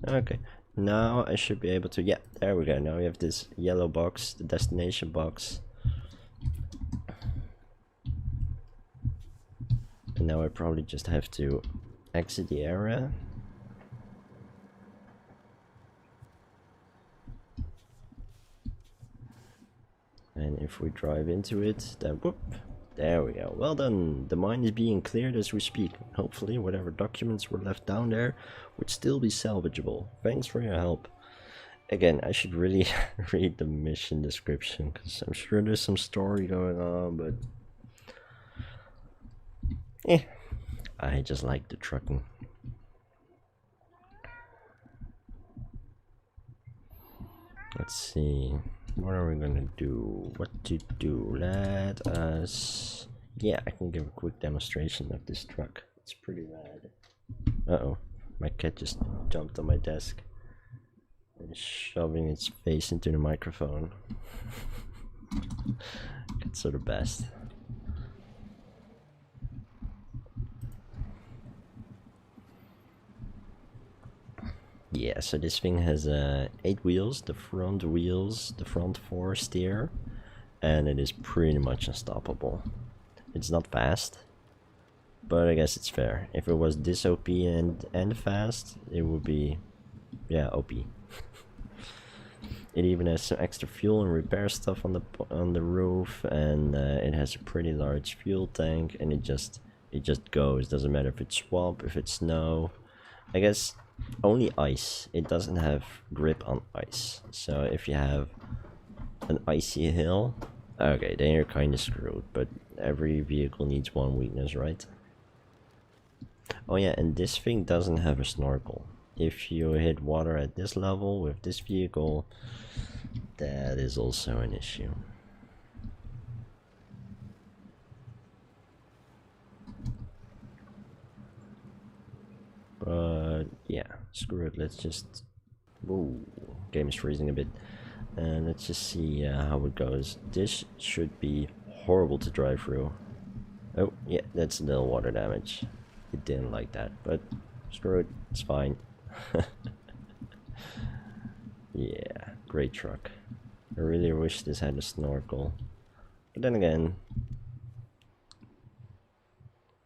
Speaker 1: Okay, now I should be able to, yeah, there we go. Now we have this yellow box, the destination box. And now I probably just have to exit the area. And if we drive into it, then whoop, there we go. Well done, the mine is being cleared as we speak. Hopefully whatever documents were left down there would still be salvageable. Thanks for your help. Again, I should really read the mission description, because I'm sure there's some story going on, but I just like the trucking. Let's see, what are we gonna do? What to do? Let us... Yeah, I can give a quick demonstration of this truck. It's pretty rad. Uh-oh, my cat just jumped on my desk and is shoving its face into the microphone. Cats are the best. Yeah, so this thing has 8 wheels, the front 4 steer, and it is pretty much unstoppable. It's not fast, but I guess it's fair. If it was this OP and fast, it would be, yeah, OP. It even has some extra fuel and repair stuff on the roof, and it has a pretty large fuel tank, and it just goes. Doesn't matter if it's swamp, if it's snow. I guess only ice. It doesn't have grip on ice. So if you have an icy hill, okay, then you're kind of screwed. But every vehicle needs one weakness, right? Oh yeah, and this thing doesn't have a snorkel. If you hit water at this level with this vehicle, that is also an issue. But yeah, screw it. Let's just. Ooh, game is freezing a bit. And let's just see how it goes. This should be horrible to drive through. Oh, yeah, that's a little water damage. It didn't like that, but screw it, it's fine. Yeah, great truck. I really wish this had a snorkel. But then again,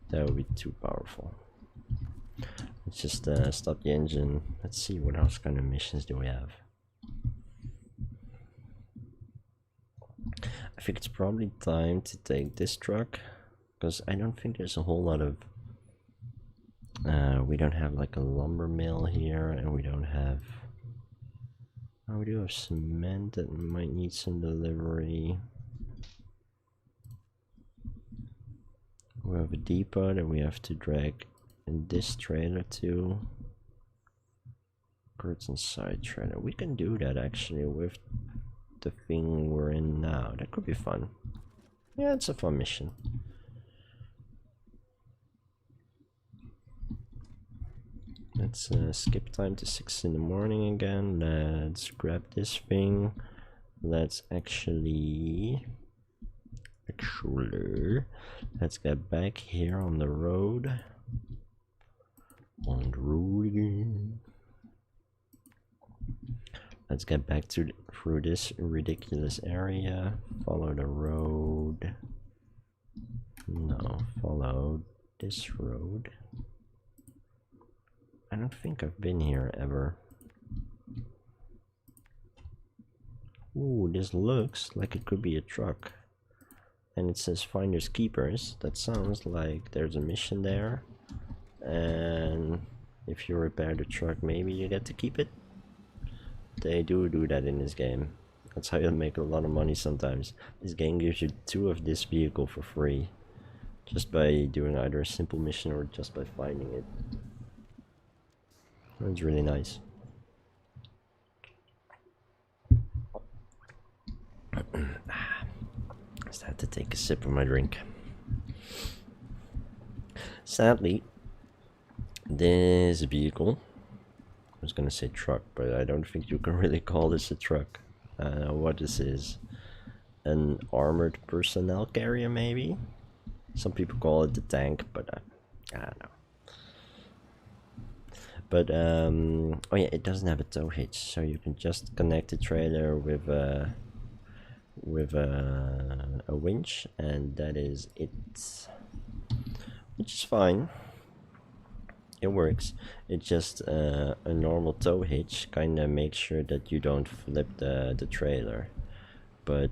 Speaker 1: that would be too powerful. Let's just stop the engine. Let's see what else kind of missions do we have. I think it's probably time to take this truck, because I don't think there's a whole lot of we don't have like a lumber mill here, and we don't have we do have cement that might need some delivery. We have a depot that we have to drag in this trailer to. Goods and side trailer. We can do that actually with the thing we're in now. That could be fun. Yeah, it's a fun mission. Let's skip time to 6 in the morning again. Let's grab this thing. Let's actually let's get back here on the road. Let's get back to through this ridiculous area. Follow the road. No, follow this road. I don't think I've been here ever. Ooh, this looks like it could be a truck. And it says finders keepers. That sounds like there's a mission there. And if you repair the truck, maybe you get to keep it. They do that in this game. That's how you make a lot of money sometimes. This game gives you 2 of this vehicle for free. Just by doing either a simple mission or just by finding it. It's really nice. Just had to take a sip of my drink. Sadly, this vehicle, I was gonna say truck, but I don't think you can really call this a truck. I don't know what this is. An armored personnel carrier, maybe? Some people call it the tank, but I don't know. But oh yeah, it doesn't have a tow hitch, so you can just connect the trailer with a winch, and that is it, which is fine. It works. It's just a normal tow hitch kind of makes sure that you don't flip the trailer, but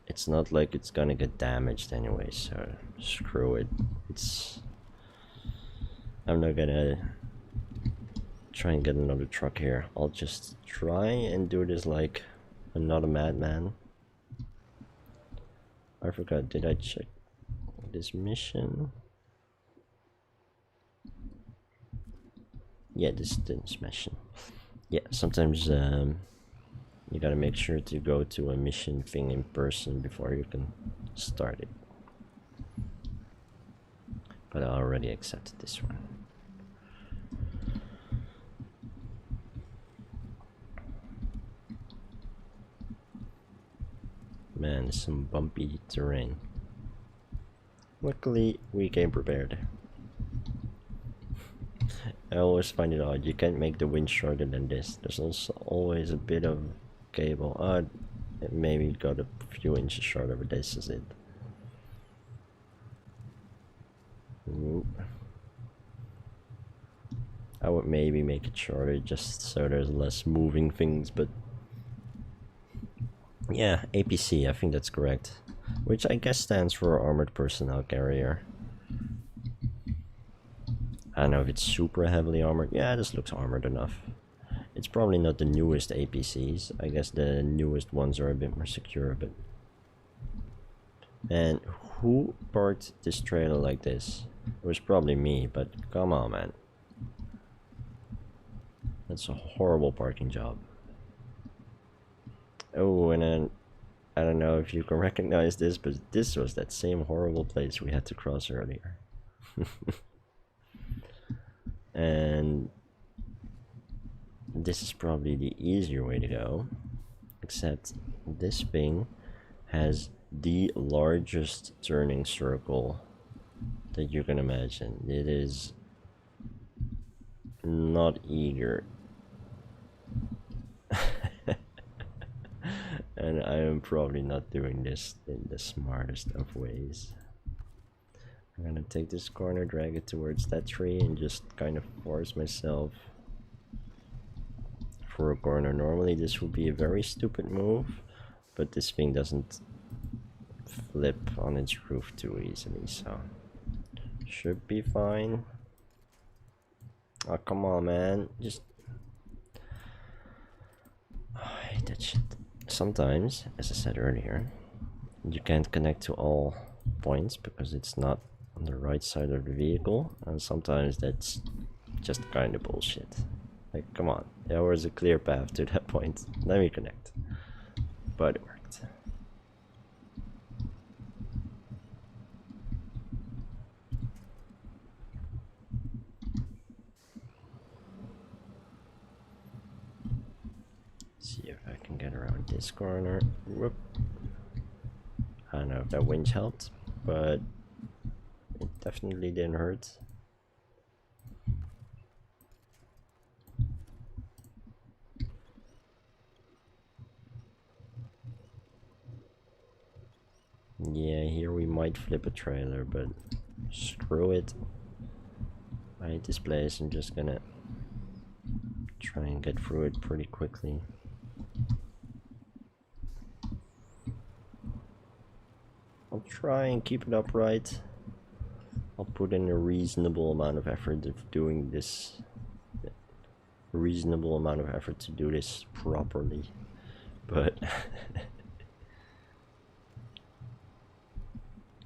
Speaker 1: it's not like it's gonna get damaged anyway, so screw it. I'm not gonna try and get another truck here. I'll just try and do this like I'm not a madman. I forgot, did I check this mission? Yeah, this mission. Yeah, sometimes you gotta make sure to go to a mission thing in person before you can start it. But I already accepted this one. Man, some bumpy terrain. Luckily, we came prepared. I always find it odd, you can't make the winch shorter than this. There's also always a bit of cable. It maybe got a few inches shorter, but this is it. Ooh. I would maybe make it shorter just so there's less moving things, but yeah, APC, I think that's correct. Which I guess stands for Armored Personnel Carrier. I don't know if it's super heavily armored. Yeah, this looks armored enough. It's probably not the newest APCs. I guess the newest ones are a bit more secure, but And who parked this trailer like this? It was probably me, but come on, man. That's a horrible parking job. Oh, and then I don't know if you can recognize this, but this was that same horrible place we had to cross earlier. And this is probably the easier way to go, except this thing has the largest turning circle that you can imagine. It is not eager. And I am probably not doing this in the smartest of ways. I'm gonna take this corner, drag it towards that tree, and just kind of force myself for a corner. Normally this would be a very stupid move, but this thing doesn't flip on its roof too easily, so should be fine. Oh, come on, man. Just... oh, I hate that shit. Sometimes, as I said earlier, you can't connect to all points because it's not on the right side of the vehicle, and sometimes that's just kind of bullshit. Like, come on, there was a clear path to that point. Let me connect. But it worked. See if I can get around this corner. Whoop. I don't know if that winch helped, but it definitely didn't hurt. Yeah, here we might flip a trailer, but screw it. I hate this place. I'm just gonna try and get through it pretty quickly. I'll try and keep it upright. I'll put in a reasonable amount of effort of doing this. A reasonable amount of effort to do this properly. But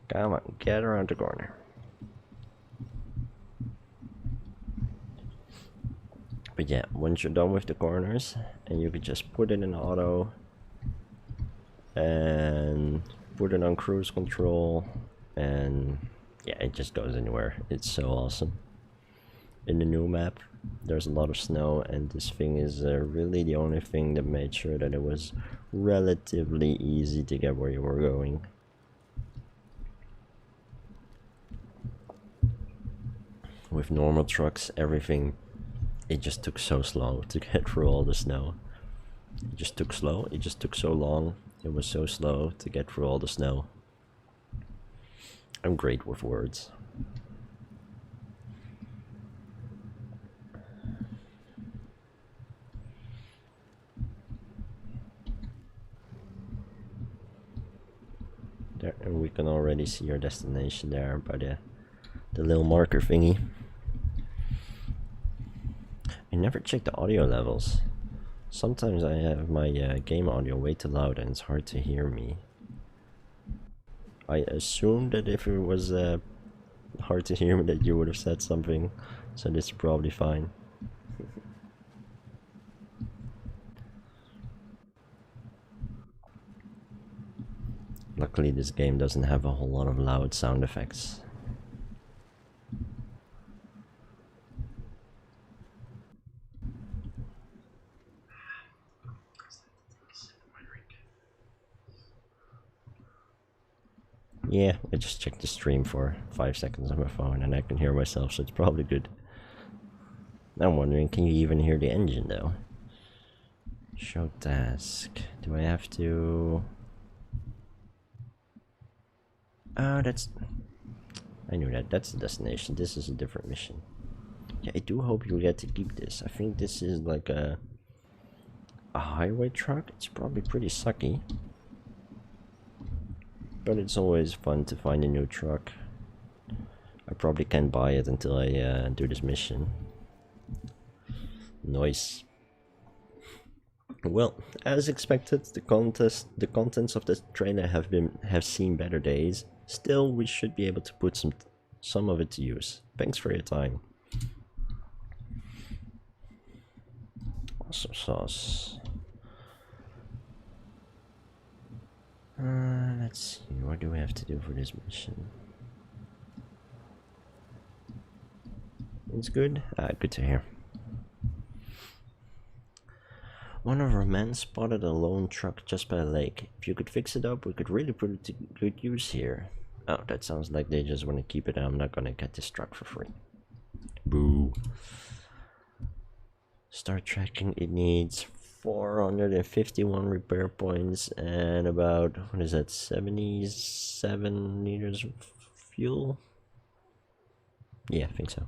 Speaker 1: come on, get around the corner. But yeah, once you're done with the corners, and you can just put it in auto and put it on cruise control, and yeah, it just goes anywhere. It's so awesome. In the new map, there's a lot of snow, and this thing is really the only thing that made sure that it was relatively easy to get where you were going. With normal trucks, everything, it just took so slow to get through all the snow. It just took so long. It was so slow to get through all the snow. I'm great with words. There, and we can already see our destination there by the little marker thingy. I never check the audio levels. Sometimes I have my game audio way too loud and it's hard to hear me. I assumed that if it was hard to hear me that you would have said something, so this is probably fine. Luckily this game doesn't have a whole lot of loud sound effects. Yeah, I just checked the stream for 5 seconds on my phone and I can hear myself, so it's probably good. I'm wondering, can you even hear the engine though? Show task. Do I have to... oh, that's... I knew that. That's the destination. This is a different mission. Yeah, I do hope you get to keep this. I think this is like a highway truck. It's probably pretty sucky. But it's always fun to find a new truck. I probably can't buy it until I do this mission. Nice. Well, as expected, the contents of the trailer have seen better days. Still, we should be able to put some of it to use. Thanks for your time. Awesome sauce. Let's see, what do we have to do for this mission? It's good? Good to hear. One of our men spotted a lone truck just by a lake. If you could fix it up, we could really put it to good use here. Oh, that sounds like they just want to keep it and I'm not gonna get this truck for free. Boo. Start tracking. It needs 451 repair points and about, what is that, 77 liters of fuel? Yeah, I think so.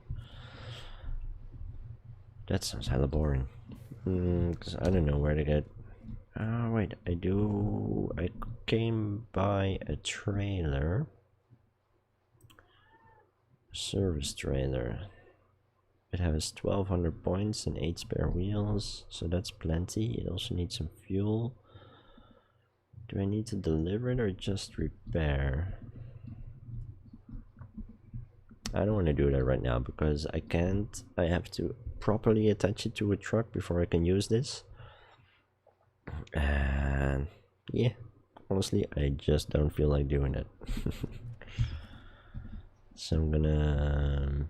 Speaker 1: That sounds hella boring. Cause I don't know where to get. Oh wait, I do. I came by a trailer, service trailer. It has 1200 points and 8 spare wheels, so that's plenty. It also needs some fuel. Do I need to deliver it or just repair? I don't want to do that right now because I can't. I have to properly attach it to a truck before I can use this. And yeah, honestly, I just don't feel like doing it. So I'm gonna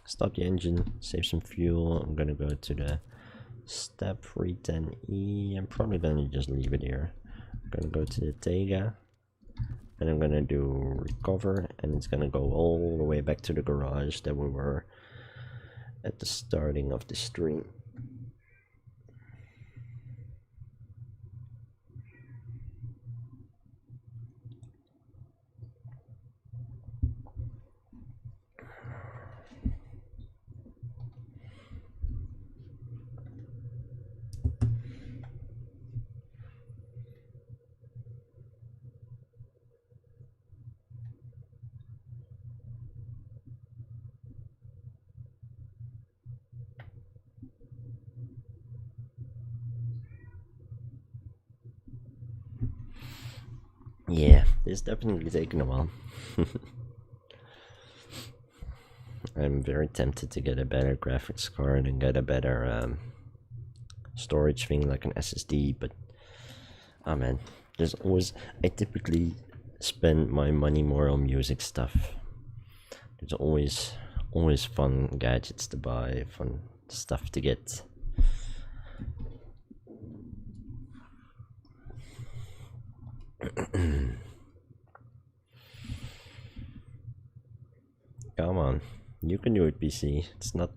Speaker 1: stop the engine, save some fuel. I'm gonna go to the step 310E. I'm probably gonna just leave it here. I'm gonna go to the Tega. And I'm gonna do recover, and it's gonna go all the way back to the garage that we were at the starting of the stream. Yeah, it's definitely taking a while. I'm very tempted to get a better graphics card and get a better storage thing like an SSD, but oh man, there's always, I typically spend my money more on music stuff. There's always fun gadgets to buy, fun stuff to get. Come on, you can do it, PC. It's not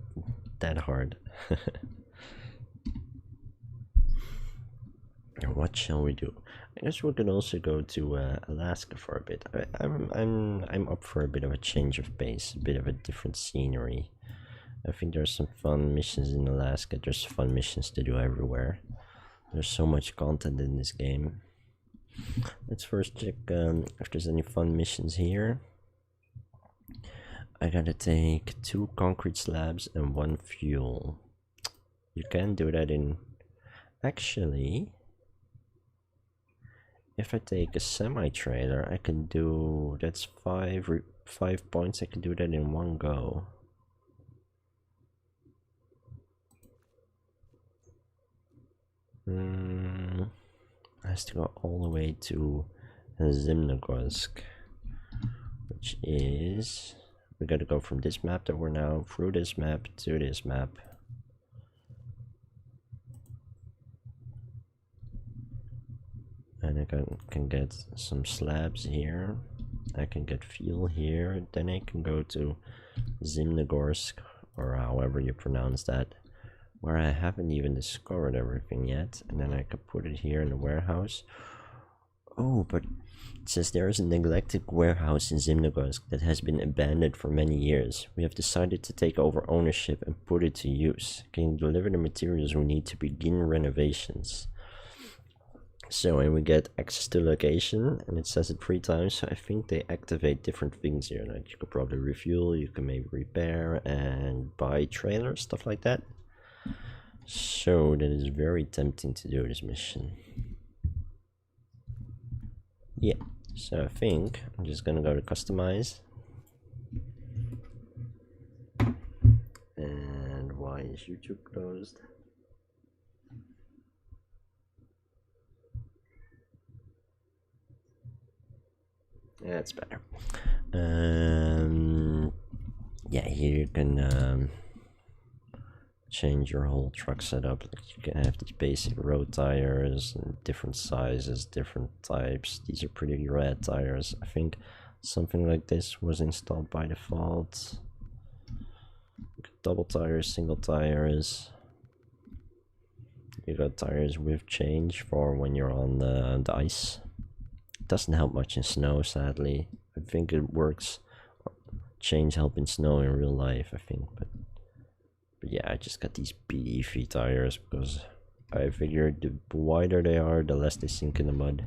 Speaker 1: that hard. What shall we do? I guess we could also go to Alaska for a bit. I'm up for a bit of a change of pace, a bit of a different scenery. I think there's some fun missions in Alaska. There's fun missions to do everywhere. There's so much content in this game. Let's first check if there's any fun missions here. I gotta take 2 concrete slabs and 1 fuel. You can do that in... Actually, if I take a semi-trailer, I can do... That's 5 points. I can do that in 1 go. Has to go all the way to Zimnogorsk, which is... We gotta go from this map that we're now through this map to this map. And I can get some slabs here. I can get fuel here. Then I can go to Zimnogorsk, or however you pronounce that, where I haven't even discovered everything yet. And then I can put it here in the warehouse. Oh, but it says there is a neglected warehouse in Zimnogorsk that has been abandoned for many years. We have decided to take over ownership and put it to use. Can you deliver the materials we need to begin renovations? So, and we get access to location, and it says it 3 times, so I think they activate different things here. Like you could probably refuel, you can maybe repair and buy trailers, stuff like that. So that is very tempting to do this mission. Yeah, so I think I'm just gonna go to customize. And why is YouTube closed? Yeah, it's better. Yeah, here you can change your whole truck setup. Like you can have these basic road tires and different sizes, different types. These are pretty rad tires. I think something like this was installed by default. Double tires, single tires. You got tires with change for when you're on the ice. It doesn't help much in snow, sadly. I think it works. Change help in snow in real life, I think, but yeah, I just got these beefy tires because I figured the wider they are, the less they sink in the mud.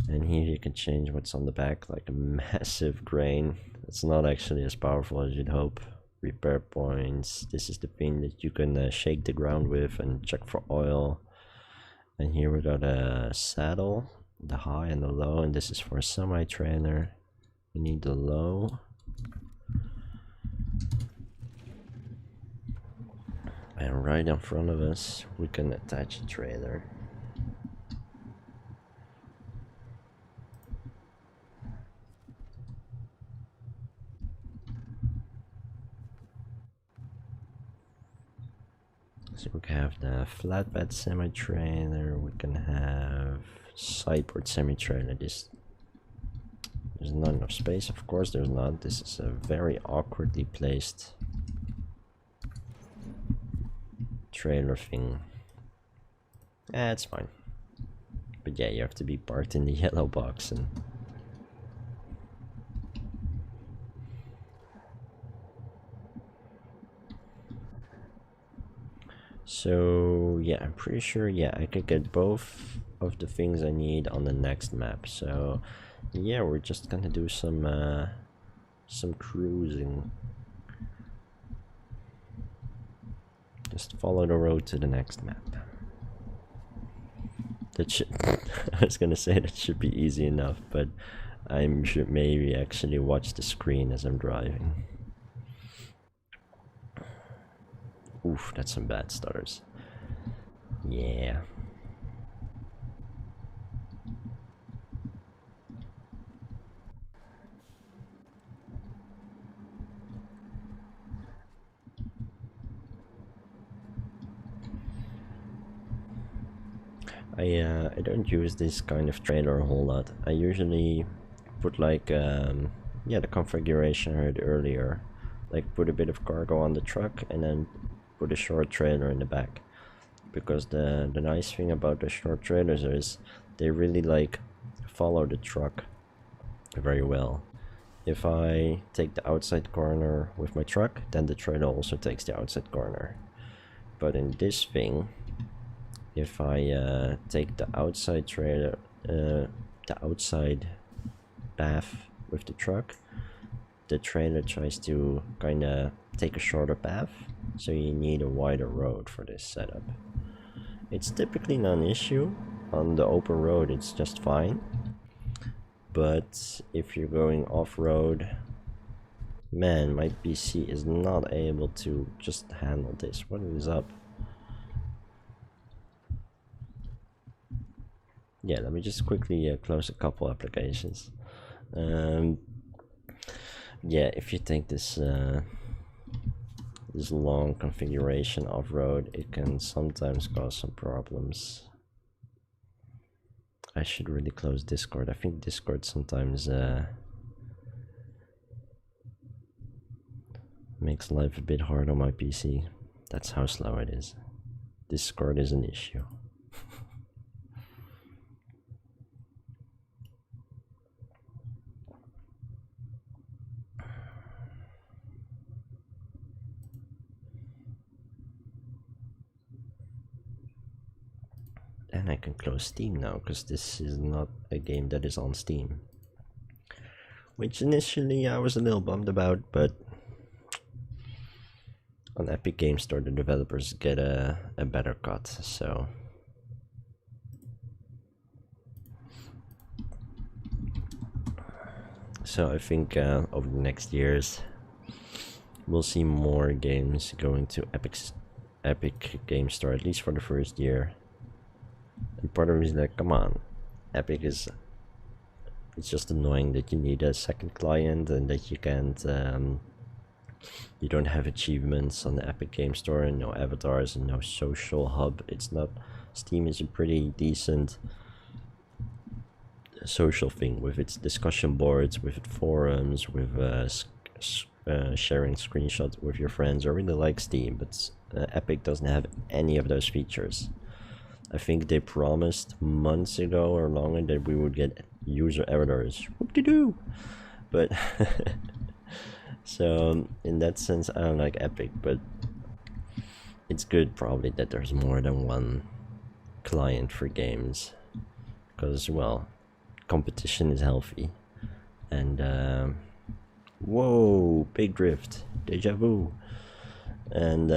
Speaker 1: And here you can change what's on the back, like a massive grain. It's not actually as powerful as you'd hope. Repair points. This is the thing that you can shake the ground with and check for oil. And here we got a saddle, the high and the low, and this is for a semi-trailer. We need the low. And right in front of us, we can attach a trailer. So we can have the flatbed semi-trailer, we can have sideboard semi-trailer. There's not enough space, of course there's not. This is a very awkwardly placed trailer thing. It's fine. But yeah, you have to be parked in the yellow box and so yeah, I'm pretty sure I could get both of the things I need on the next map. So yeah, we're just gonna do some cruising. Just follow the road to the next map. That should I was gonna say that should be easy enough, but I should maybe actually watch the screen as I'm driving. Oof, that's some bad stutters. Yeah. I don't use this kind of trailer a whole lot. I usually put like yeah, the configuration I heard earlier, like put a bit of cargo on the truck and then put a short trailer in the back, because the nice thing about the short trailers is they really like follow the truck very well. If I take the outside corner with my truck, then the trailer also takes the outside corner. But in this thing, if I take the outside trailer, the outside path with the truck, the trailer tries to kind of take a shorter path, so you need a wider road for this setup. It's typically not an issue. On the open road it's just fine, but if you're going off-road, man, my PC is not able to just handle this. What is up? Yeah, let me just quickly close a couple applications. Yeah, if you take this this long configuration off-road, it can sometimes cause some problems. I should really close Discord. I think Discord sometimes makes life a bit hard on my PC. That's how slow it is. Discord is an issue. And I can close Steam now, because this is not a game that is on Steam. Which initially I was a little bummed about, but on Epic Game Store, the developers get a better cut. So I think over the next years we'll see more games going to Epic Game Store, at least for the first year. And part of me is like, come on, Epic is. It's just annoying that you need a second client and that you can't. You don't have achievements on the Epic Game Store and no avatars and no social hub. It's not. Steam is a pretty decent social thing with its discussion boards, with its forums, with sharing screenshots with your friends. I really like Steam, but Epic doesn't have any of those features. I think they promised months ago or longer that we would get user avatars. Whoop-de-doo! But so in that sense, I don't like Epic, but it's good probably that there's more than one client for games, because well, competition is healthy. And whoa, big drift, deja vu. And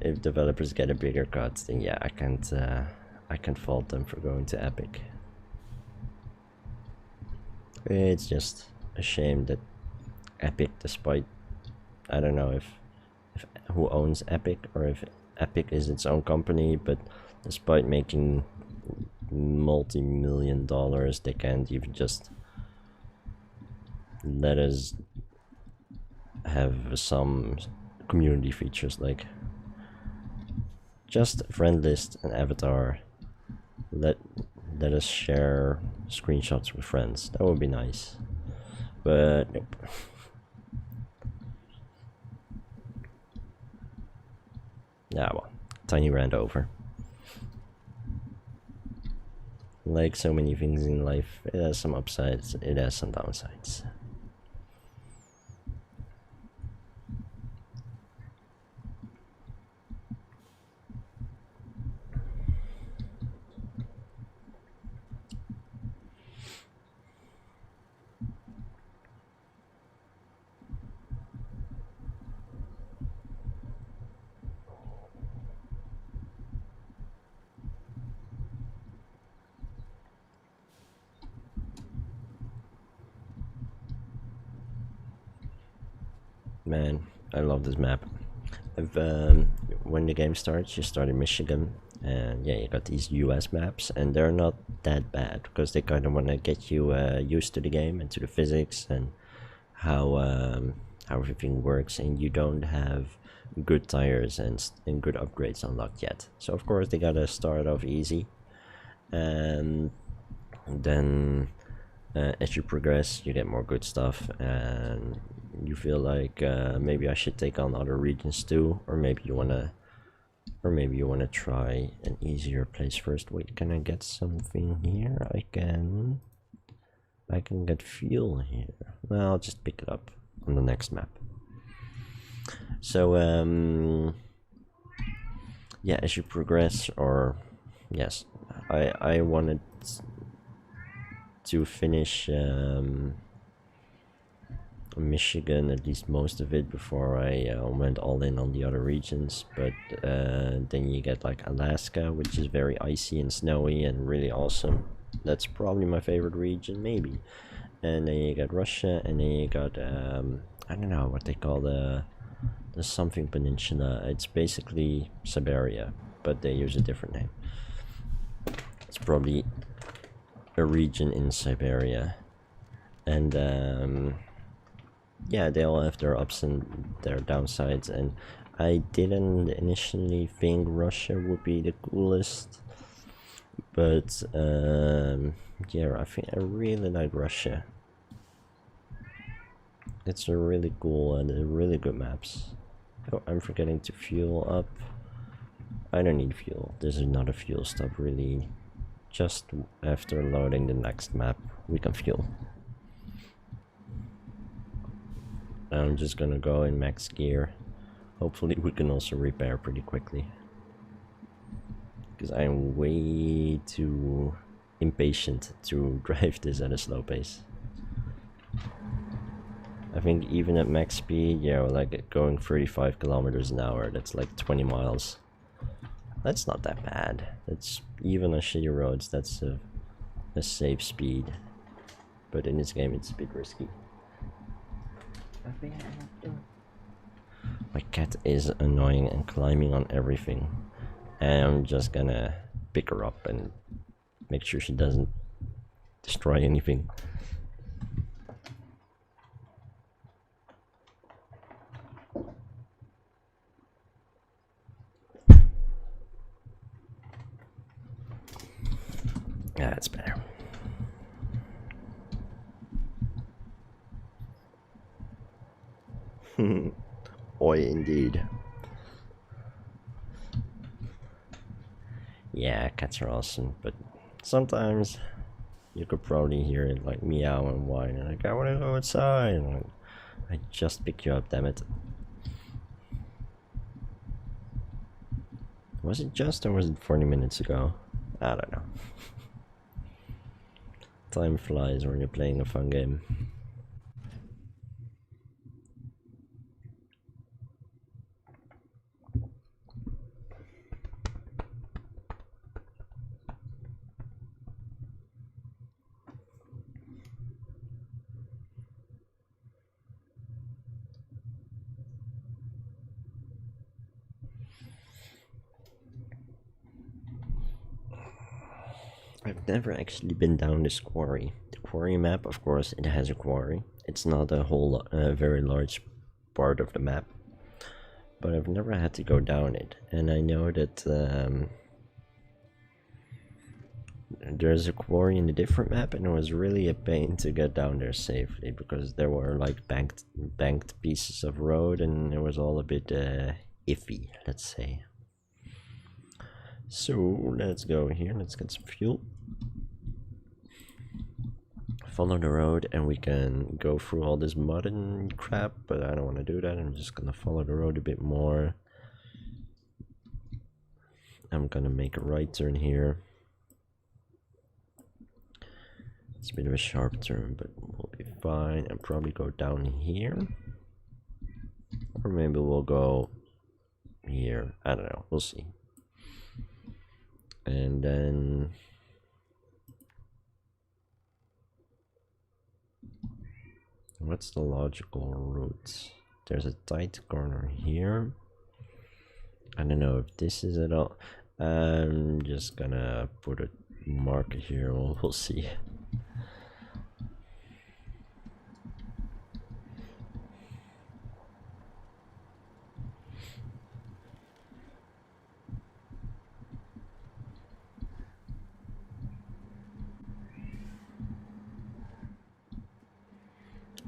Speaker 1: if developers get a bigger cut, then yeah, I can't fault them for going to Epic. It's just a shame that Epic, despite, I don't know if who owns Epic or if Epic is its own company, but despite making multi-million dollars, they can't even just let us have some community features like just a friend list and avatar. Let us share screenshots with friends. That would be nice, but nope. Yeah, well, tiny rant over. Like so many things in life, it has some upsides, it has some downsides. Man, I love this map. When the game starts, you start in Michigan, and yeah, you got these US maps, and they're not that bad because they kind of want to get you used to the game and to the physics and how everything works, and you don't have good tires and good upgrades unlocked yet. So of course they gotta start off easy, and then as you progress, you get more good stuff, and you feel like maybe I should take on other regions too, or maybe you wanna try an easier place first. Wait, can I get something here? I can get fuel here. Well, I'll just pick it up on the next map. So yeah, as you progress, or yes, I wanted to finish Michigan, at least most of it, before I went all in on the other regions. But then you get like Alaska, which is very icy and snowy and really awesome. That's probably my favorite region, maybe. And then you got Russia, and then you got I don't know what they call the something peninsula. It's basically Siberia, but they use a different name. It's probably a region in Siberia, and yeah, they all have their ups and their downsides, and I didn't initially think Russia would be the coolest, but yeah, I think I really like Russia. It's a really cool and really good maps. Oh, I'm forgetting to fuel up. I don't need fuel. There's another fuel stop really. Just after loading the next map, we can fuel. I'm just gonna go in max gear. Hopefully we can also repair pretty quickly, because I'm way too impatient to drive this at a slow pace. I think even at max speed, you know, like going 35 kilometers an hour, that's like 20 miles. That's not that bad. That's even on shitty roads, that's a safe speed. But in this game, it's a bit risky. My cat is annoying and climbing on everything. And I'm just gonna pick her up and make sure she doesn't destroy anything. Yeah, that's better. Oi, indeed. Yeah, cats are awesome, but sometimes you could probably hear it like meow and whine, and like, I wanna go outside. And like, I just picked you up, damn it. Was it just, or was it 40 minutes ago? I don't know. Time flies when you're playing a fun game. I've never actually been down this quarry. The quarry map, of course, it has a quarry. It's not a whole, very large part of the map, but I've never had to go down it. And I know that there's a quarry in a different map, and it was really a pain to get down there safely because there were like banked pieces of road, and it was all a bit iffy, let's say. So let's go here, let's get some fuel. Follow the road and we can go through all this mud and crap, but I don't want to do that. I'm just gonna follow the road a bit more. I'm gonna make a right turn here. It's a bit of a sharp turn, but we'll be fine. And probably go down here, or maybe we'll go here. I don't know, we'll see. And then what's the logical route? There's a tight corner here. I don't know if this is at all. I'm just gonna put a marker here. We'll see.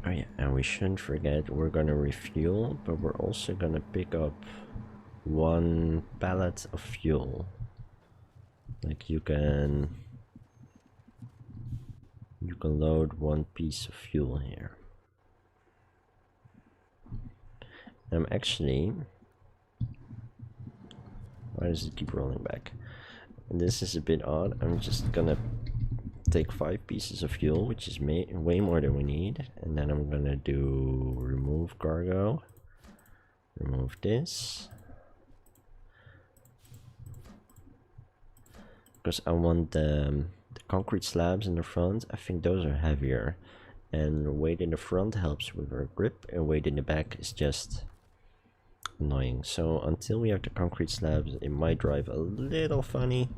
Speaker 1: Oh yeah, and we shouldn't forget we're gonna refuel, but we're also gonna pick up one pallet of fuel. Like you can load one piece of fuel here. I'm actually, why does it keep rolling back? And this is a bit odd. I'm just gonna take 5 pieces of fuel, which is way more than we need, and then I'm gonna do remove cargo, remove this, because I want the concrete slabs in the front. I think those are heavier, and weight in the front helps with our grip, and weight in the back is just annoying. So until we have the concrete slabs, it might drive a little funny,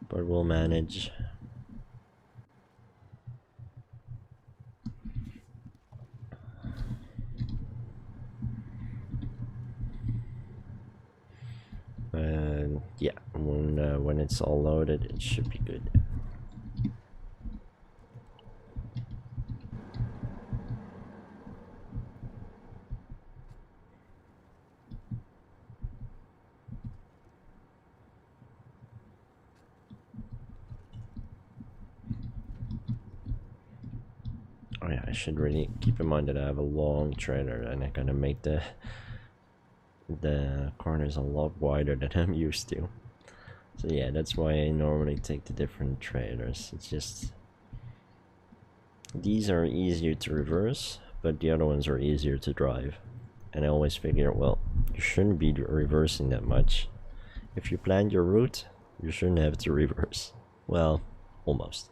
Speaker 1: but we'll manage. And yeah, when it's all loaded, it should be good. Oh yeah, I should really keep in mind that I have a long trailer, and I gotta make the corners a lot wider than I'm used to. So yeah, that's why I normally take the different trailers. It's just, these are easier to reverse, but the other ones are easier to drive. And I always figure, well, you shouldn't be reversing that much. If you planned your route, you shouldn't have to reverse. Well, almost.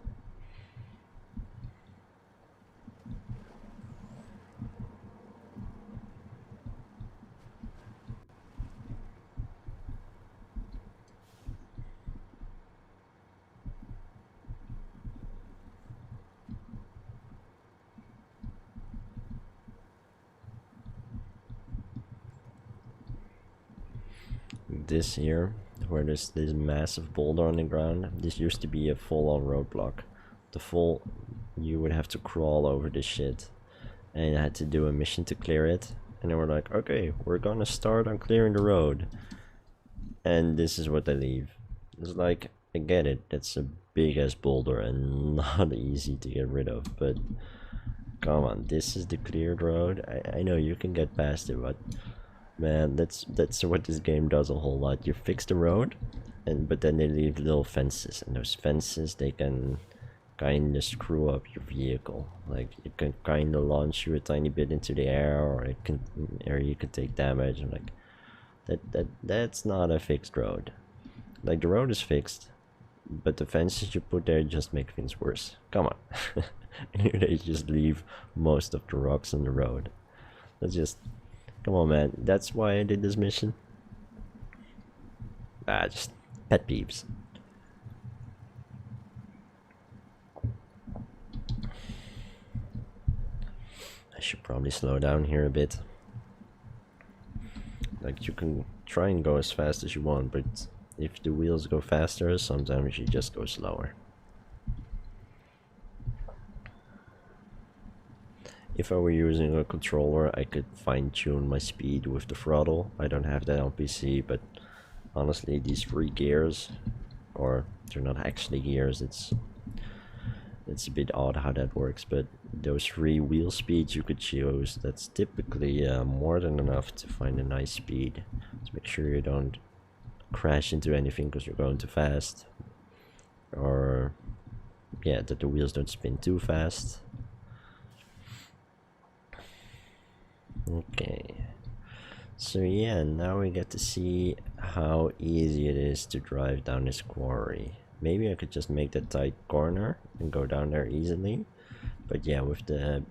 Speaker 1: This here, where there's this massive boulder on the ground, this used to be a full-on roadblock. You would have to crawl over this shit, and I had to do a mission to clear it. And they were like, okay, we're gonna start on clearing the road, and this is what they leave. It's like, I get it, it's a big ass boulder and not easy to get rid of, but come on, this is the cleared road. I know you can get past it, but man, that's what this game does a whole lot. You fix the road, but then they leave little fences, and those fences, they can kind of screw up your vehicle. Like, it can kind of launch you a tiny bit into the air, or you can take damage. And like that's not a fixed road. Like, the road is fixed, but the fences you put there just make things worse. Come on. And they just leave most of the rocks on the road. That's just, come on, man. That's why I did this mission. Just pet peeves. I should probably slow down here a bit. Like, you can try and go as fast as you want, but if the wheels go faster, sometimes you just go slower. If I were using a controller, I could fine-tune my speed with the throttle. I don't have that on PC, but honestly, these 3 gears, or they're not actually gears, it's a bit odd how that works, but those 3 wheel speeds you could choose, that's typically more than enough to find a nice speed. So make sure you don't crash into anything because you're going too fast, or yeah, that the wheels don't spin too fast. Okay, so yeah, now we get to see how easy it is to drive down this quarry. Maybe I could just make that tight corner and go down there easily, but yeah, with the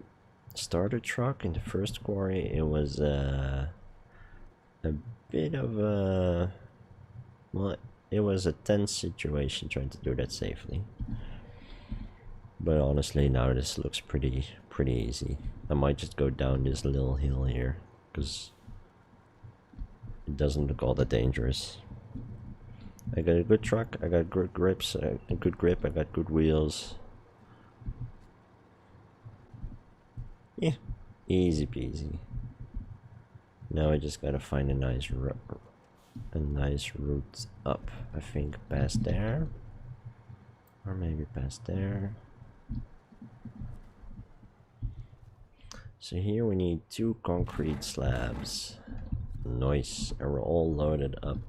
Speaker 1: starter truck in the first quarry, it was a bit of a, well, it was a tense situation trying to do that safely. But honestly, now this looks pretty easy. I might just go down this little hill here, because it doesn't look all that dangerous. I got a good truck, I got good grips, a good grip, I got good wheels. Yeah, easy peasy. Now I just gotta find a nice route up. I think past there, or maybe past there. So here we need 2 concrete slabs. Nice, and we're all loaded up.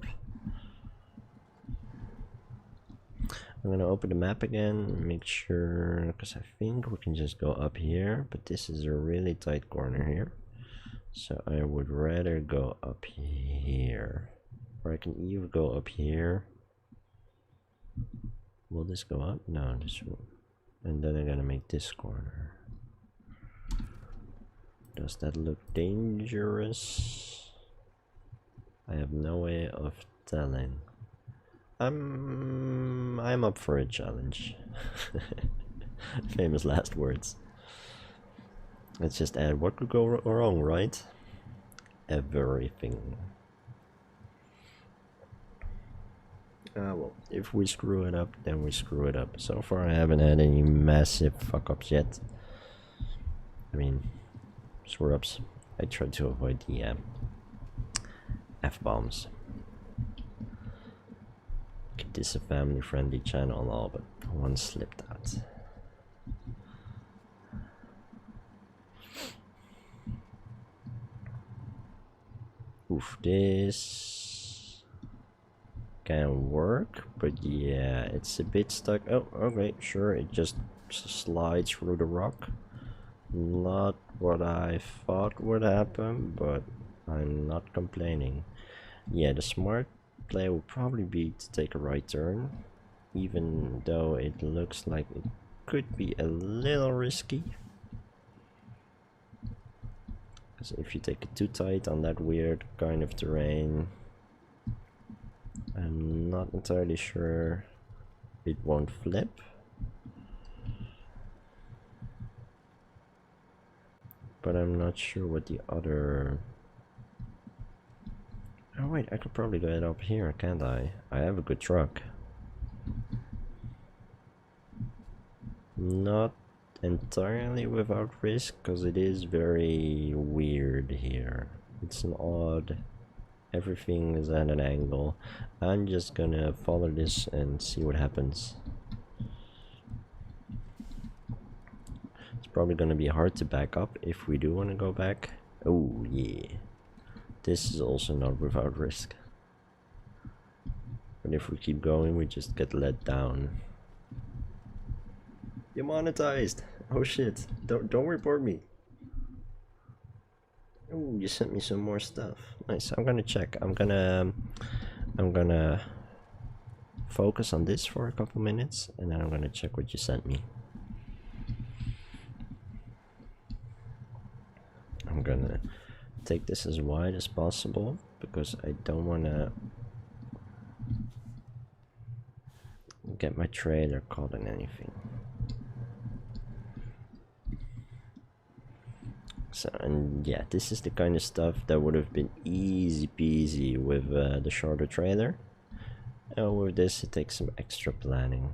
Speaker 1: I'm gonna open the map again, make sure, because I think we can just go up here, but this is a really tight corner here. So I would rather go up here. Or I can either go up here. Will this go up? No, this will. And then I'm gonna make this corner. Does that look dangerous? I have no way of telling. I'm up for a challenge. Famous last words. Let's just add what could go wrong, right? Everything. Well, if we screw it up, then we screw it up. So far I haven't had any massive fuck-ups yet. I mean, screw-ups. I try to avoid the F-bombs. Keep this a family-friendly channel and all, but one slipped out. Oof, this can work, but yeah, it's a bit stuck. Oh, okay, sure, it just slides through the rock. Not what I thought would happen, but I'm not complaining. Yeah, the smart play would probably be to take a right turn, even though it looks like it could be a little risky. Because if you take it too tight on that weird kind of terrain, I'm not entirely sure it won't flip. But I'm not sure what the other... Oh wait, I could probably get up here, can't I? I have a good truck. Not entirely without risk, because it is very weird here. It's an odd... Everything is at an angle. I'm just gonna follow this and see what happens. It's probably gonna be hard to back up if we do want to go back. Oh yeah. This is also not without risk. But if we keep going, we just get let down. Demonetized! Oh shit! Don't report me. Oh, you sent me some more stuff. Nice. I'm gonna check. I'm gonna focus on this for a couple minutes, and then I'm gonna check what you sent me. I'm gonna take this as wide as possible because I don't wanna get my trailer caught in anything. So, and yeah, this is the kind of stuff that would have been easy peasy with the shorter trailer. With this, it takes some extra planning.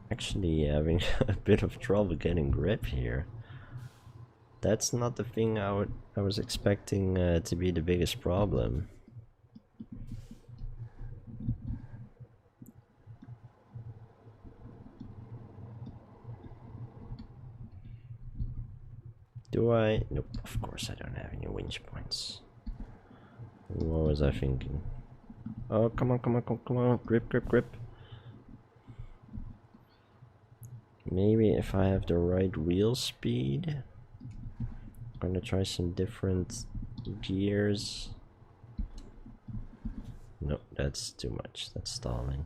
Speaker 1: Actually, having a bit of trouble getting grip here. That's not the thing I was expecting to be the biggest problem. Do I? Nope, of course I don't have any winch points. What was I thinking? Oh, come on, come on, come on, grip, grip, grip. Maybe if I have the right wheel speed. I'm gonna try some different gears. No, that's too much, that's stalling.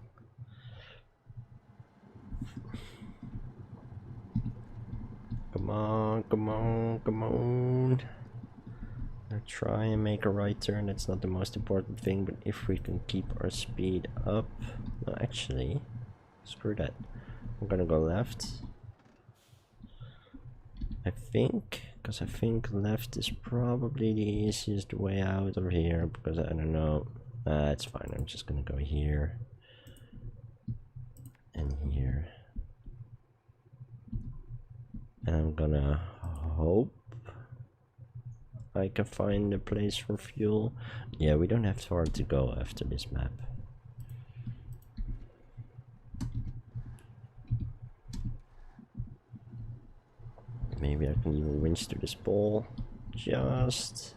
Speaker 1: Come on, come on, come on. I'll try and make a right turn. That's not the most important thing, but if we can keep our speed up... No, actually, screw that. I'm gonna go left. I think, because I think left is probably the easiest way out of here, because I don't know. It's fine, I'm just gonna go here. And here. And I'm gonna hope I can find a place for fuel. Yeah, we don't have far to go after this map. Maybe I can even winch to this pole, just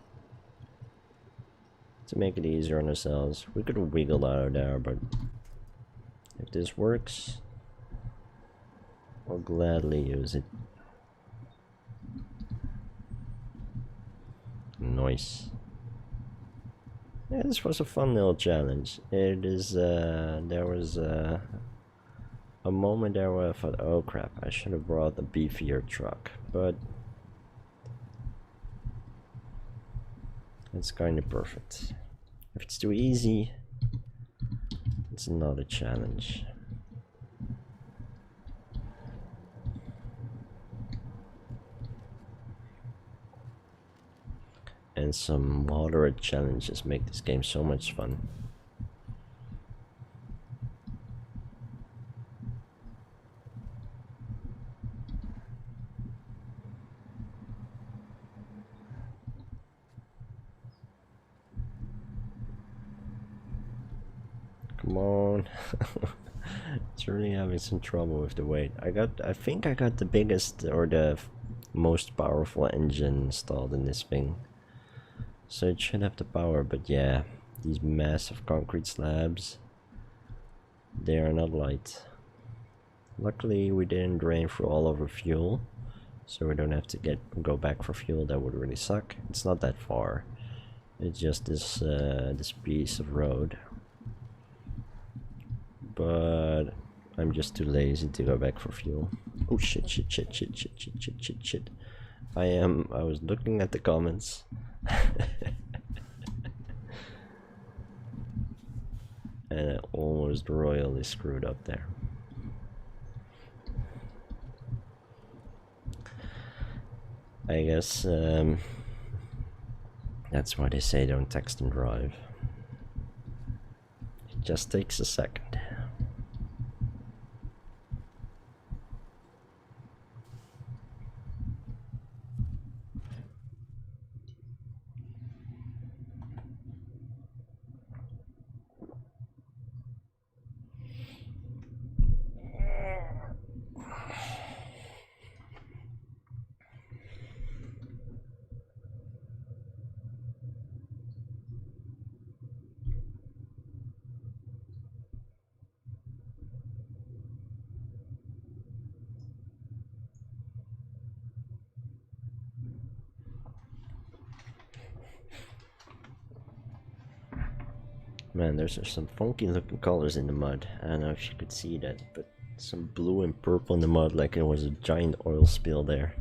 Speaker 1: to make it easier on ourselves. We could wiggle out of there, but if this works, I'll gladly use it. Nice. Yeah, this was a fun little challenge. It is, there was a moment there where I thought, oh crap, I should have brought a beefier truck, but it's kind of perfect. If it's too easy, it's not a challenge. And some moderate challenges make this game so much fun. Come on. It's really having some trouble with the weight. I think I got the biggest or the most powerful engine installed in this thing. So it should have the power, but yeah, these massive concrete slabs, they are not light. Luckily we didn't drain through all of our fuel, so we don't have to go back for fuel. That would really suck. It's not that far. It's just this piece of road. But I'm just too lazy to go back for fuel. Oh shit. I was looking at the comments. And I almost royally screwed up there. I guess that's why they say don't text and drive. It just takes a second. Man, there's some funky looking colors in the mud. I don't know if you could see that, but some blue and purple in the mud, like there was a giant oil spill there.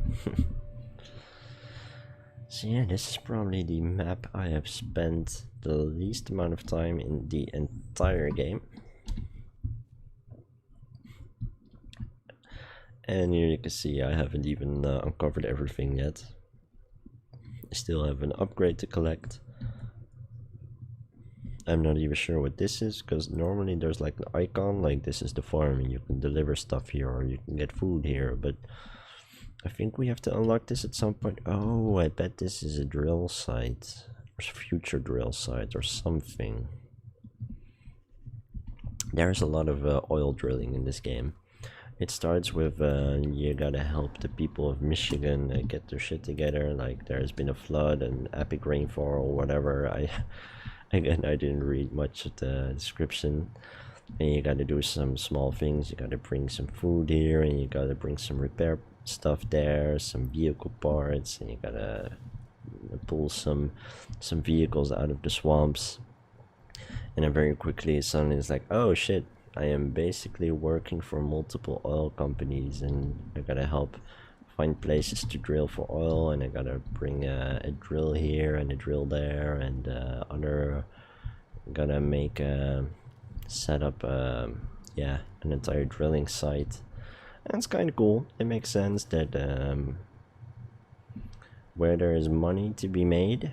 Speaker 1: So yeah, this is probably the map I have spent the least amount of time in the entire game. And here you can see I haven't even uncovered everything yet. I still have an upgrade to collect. I'm not even sure what this is, because normally there's like an icon, like this is the farm and you can deliver stuff here or you can get food here, but I think we have to unlock this at some point. Oh, I bet this is a drill site, or future drill site or something. There's a lot of oil drilling in this game. It starts with you gotta help the people of Michigan get their shit together, like there's been a flood and epic rainfall or whatever. Again, I didn't read much of the description. And you gotta do some small things. You gotta bring some food here, and you gotta bring some repair stuff there, some vehicle parts, and you gotta pull some vehicles out of the swamps. And then very quickly suddenly it's like, oh shit, I am basically working for multiple oil companies, and I gotta help find places to drill for oil, and I gotta bring a drill here and a drill there, and gotta make set up yeah, an entire drilling site. And it's kind of cool. It makes sense that where there is money to be made,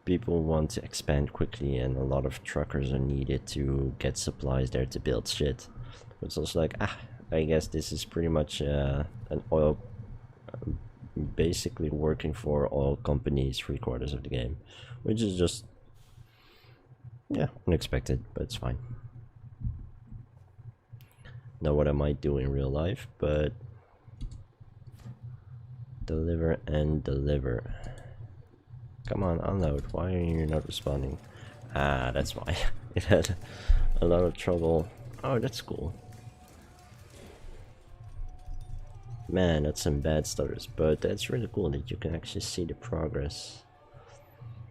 Speaker 1: people want to expand quickly, and a lot of truckers are needed to get supplies there to build shit. It's also like, I guess this is pretty much an oil, basically working for oil companies 3/4 of the game, which is just, yeah, unexpected, but it's fine. Know what I might do in real life, but deliver and deliver. Come on, unload. Why are you not responding? Ah, that's why. It had a lot of trouble. Oh, that's cool. Man, that's some bad starters, but that's really cool that you can actually see the progress.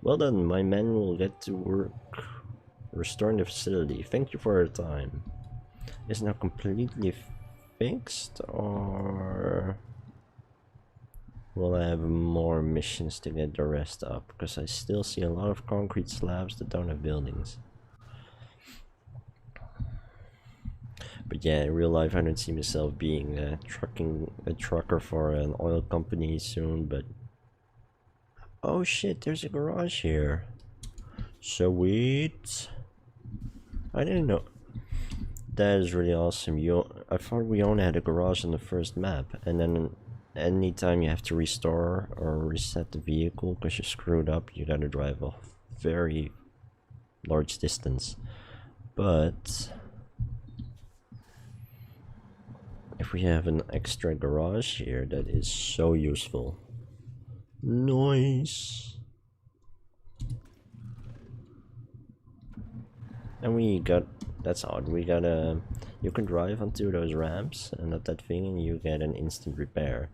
Speaker 1: Well done, my men will get to work restoring the facility. Thank you for your time. Is it now completely fixed, or will I have more missions to get the rest up? Because I still see a lot of concrete slabs that don't have buildings. But yeah, in real life I don't see myself being a trucker for an oil company soon, but oh shit, there's a garage here. Sweet. I didn't know. That is really awesome. I thought we only had a garage on the first map, and then anytime you have to restore or reset the vehicle because you screwed up, you gotta drive a very large distance. But if we have an extra garage here, that is so useful. Nice. And we got That's odd. We gotta... You can drive onto those ramps and at that thing and you get an instant repair.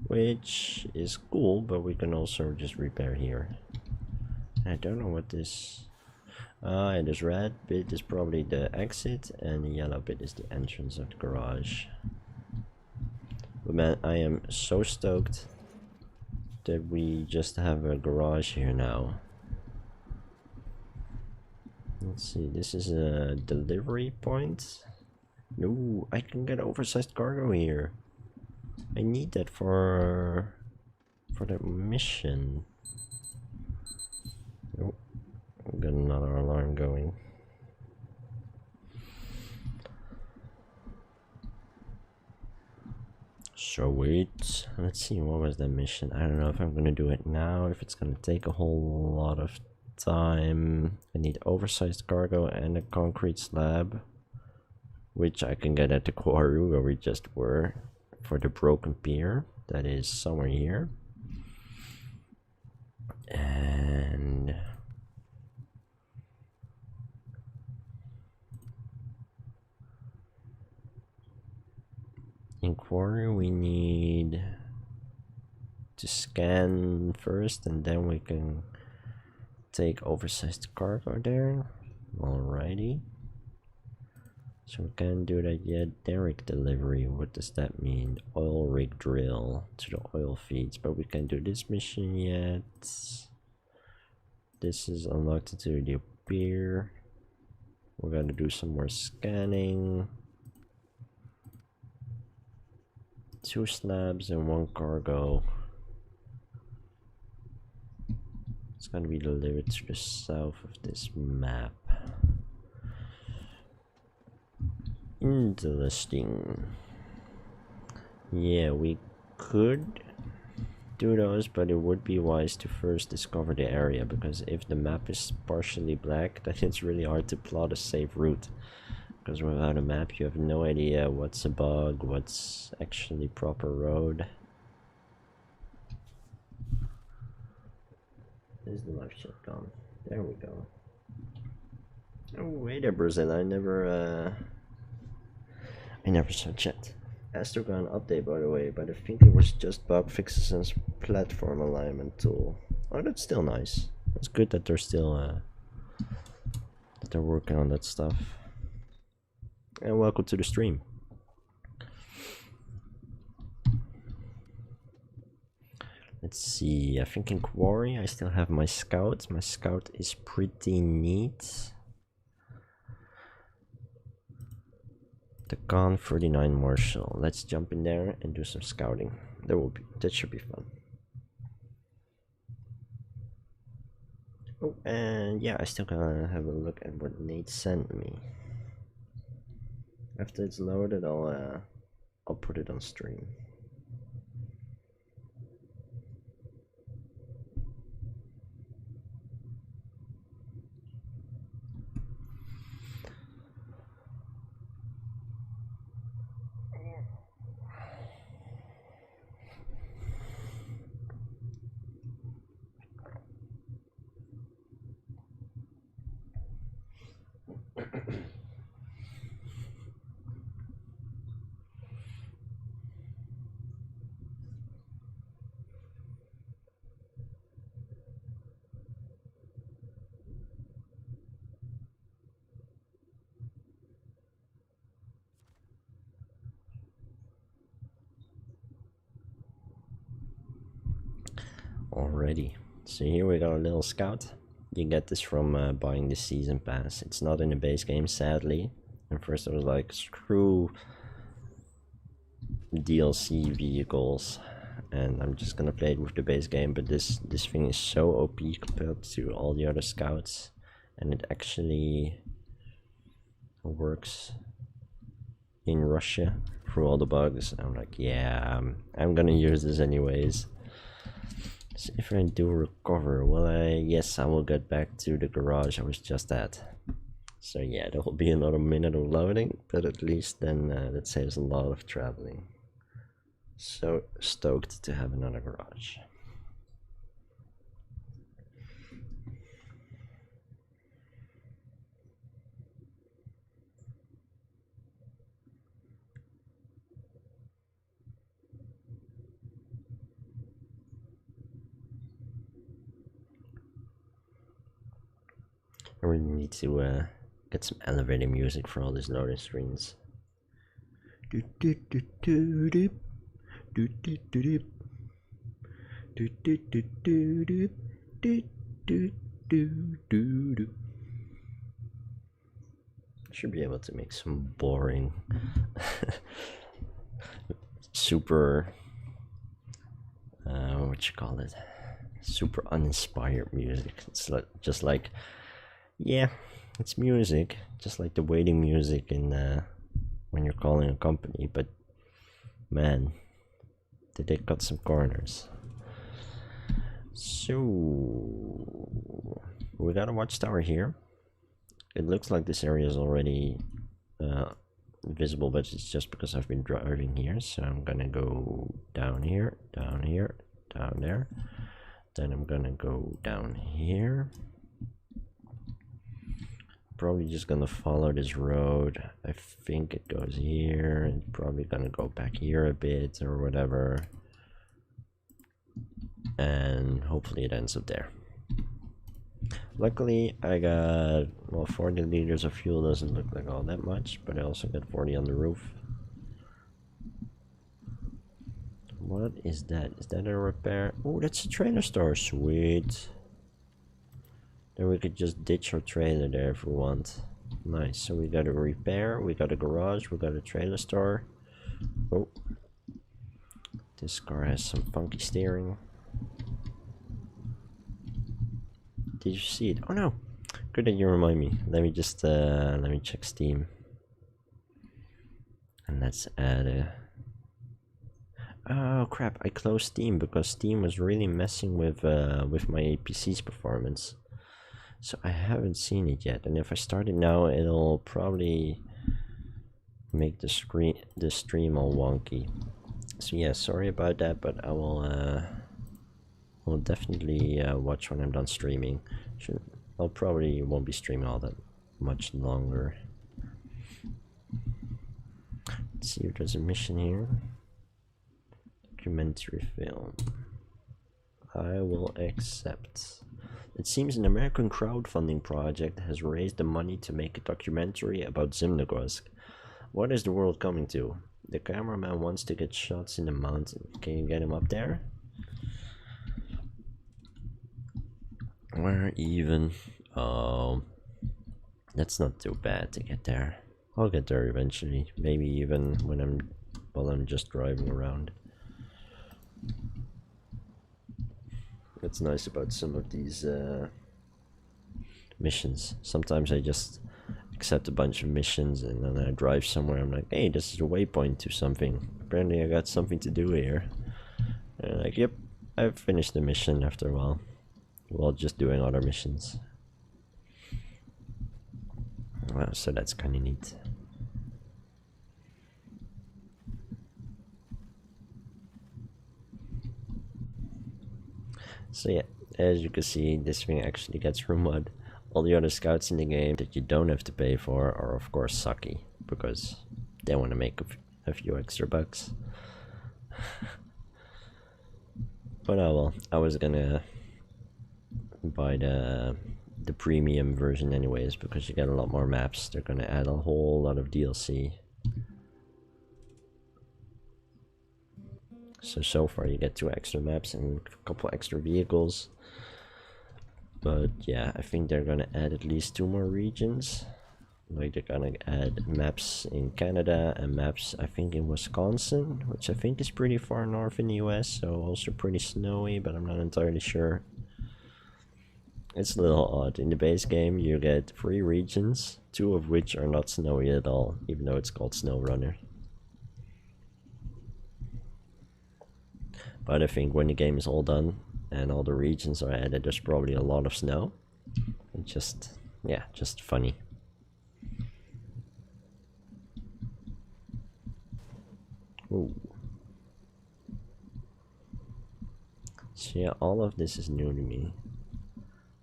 Speaker 1: Which is cool, but we can also just repair here. I don't know what this... and this red bit is probably the exit and the yellow bit is the entrance of the garage. But man, I am so stoked that we just have a garage here now. Let's see, this is a delivery point. No, I can get oversized cargo here. I need that for that mission. Oh, we got another alarm going. Sweet. Let's see, what was that mission? I don't know if I'm gonna do it now, if it's gonna take a whole lot of time. I need oversized cargo and a concrete slab, which I can get at the quarry where we just were, for the broken pier that is somewhere here. And in quarry we need to scan first and then we can take oversized cargo there. Alrighty. So we can't do that yet. Derrick delivery, what does that mean? Oil rig drill to the oil feeds, but we can't do this mission yet. This is unlocked to the pier. We're gonna do some more scanning. 2 slabs and 1 cargo. It's gonna be delivered to the south of this map. Interesting. Yeah, we could do those, but it would be wise to first discover the area, because if the map is partially black, then it's really hard to plot a safe route. Because without a map you have no idea what's a bug, what's actually proper road. There's the life shotgun. There we go. Oh wait there, Brazil, I never saw chat. Astro got an update by the way, but I think it was just bug fixes and platform alignment tool. Oh, that's still nice. It's good that they're still that they're working on that stuff. And welcome to the stream. Let's see, I think in quarry I still have my scout. My scout is pretty neat. The Con 39 Marshal. Let's jump in there and do some scouting. That should be fun. Oh, and yeah, I still gotta have a look at what Nate sent me. After it's loaded, I'll put it on stream. Alrighty, so here we got a little scout. You get this from buying the season pass. It's not in the base game, sadly. And first I was like, screw DLC vehicles, and I'm just gonna play it with the base game. But this thing is so OP compared to all the other scouts, and it actually works in Russia through all the bugs. I'm like, yeah, I'm gonna use this anyways. So if I do recover, yes, I will get back to the garage I was just at. So yeah, there will be another minute of loading, but at least then that saves a lot of traveling. So stoked to have another garage. I really need to get some elevator music for all these loading screens. Do do do do do do do do do do do do do do do do do do. Should be able to make some boring, super, what you call it? Super uninspired music. It's like, just like, yeah, it's music, just like the waiting music in when you're calling a company. But man, did they cut some corners? So we got a watchtower here. It looks like this area is already visible, but it's just because I've been driving here. So I'm gonna go down here, down here, down there. Then I'm gonna go down here. Probably just gonna follow this road. I think it goes here, and probably gonna go back here a bit or whatever. And hopefully it ends up there. Luckily, I got, well, 40 liters of fuel doesn't look like all that much, but I also got 40 on the roof. What is that? Is that a repair? Oh, that's a trailer store. Sweet. Then we could just ditch our trailer there if we want. Nice. So we got a repair, we got a garage, we got a trailer store. Oh. This car has some funky steering. Did you see it? Oh no! Good that you remind me. Let me just let me check Steam. And let's add a... Oh crap! I closed Steam because Steam was really messing with my PC's performance. So I haven't seen it yet. And if I start it now, it'll probably make the stream all wonky. So yeah, sorry about that, but I will definitely watch when I'm done streaming. I'll probably won't be streaming all that much longer. Let's see if there's a mission here. Documentary film. I will accept. It seems an American crowdfunding project has raised the money to make a documentary about Zimnogorsk. What is the world coming to? The cameraman wants to get shots in the mountain. Can you get him up there? Where even? Oh, that's not too bad to get there. I'll get there eventually. Maybe even when while I'm just driving around. That's nice about some of these missions. Sometimes I just accept a bunch of missions and then I drive somewhere. I'm like, hey, this is a waypoint to something. Apparently I got something to do here. And I'm like, yep, I've finished the mission after a while. While just doing other missions. Wow, so that's kind of neat. So yeah, as you can see, this thing actually gets through mud. All the other scouts in the game that you don't have to pay for are of course sucky, because they want to make a few extra bucks. But oh well, I was gonna buy the premium version anyways, because you get a lot more maps. They're gonna add a whole lot of DLC. So far you get 2 extra maps and a couple extra vehicles. But yeah, I think they're gonna add at least 2 more regions. Like they're gonna add maps in Canada and maps I think in Wisconsin, which I think is pretty far north in the US, so also pretty snowy, but I'm not entirely sure. It's a little odd. In the base game you get 3 regions, 2 of which are not snowy at all, even though it's called SnowRunner. But I think when the game is all done and all the regions are added, there's probably a lot of snow. And just, yeah, just funny. Ooh. So yeah, all of this is new to me.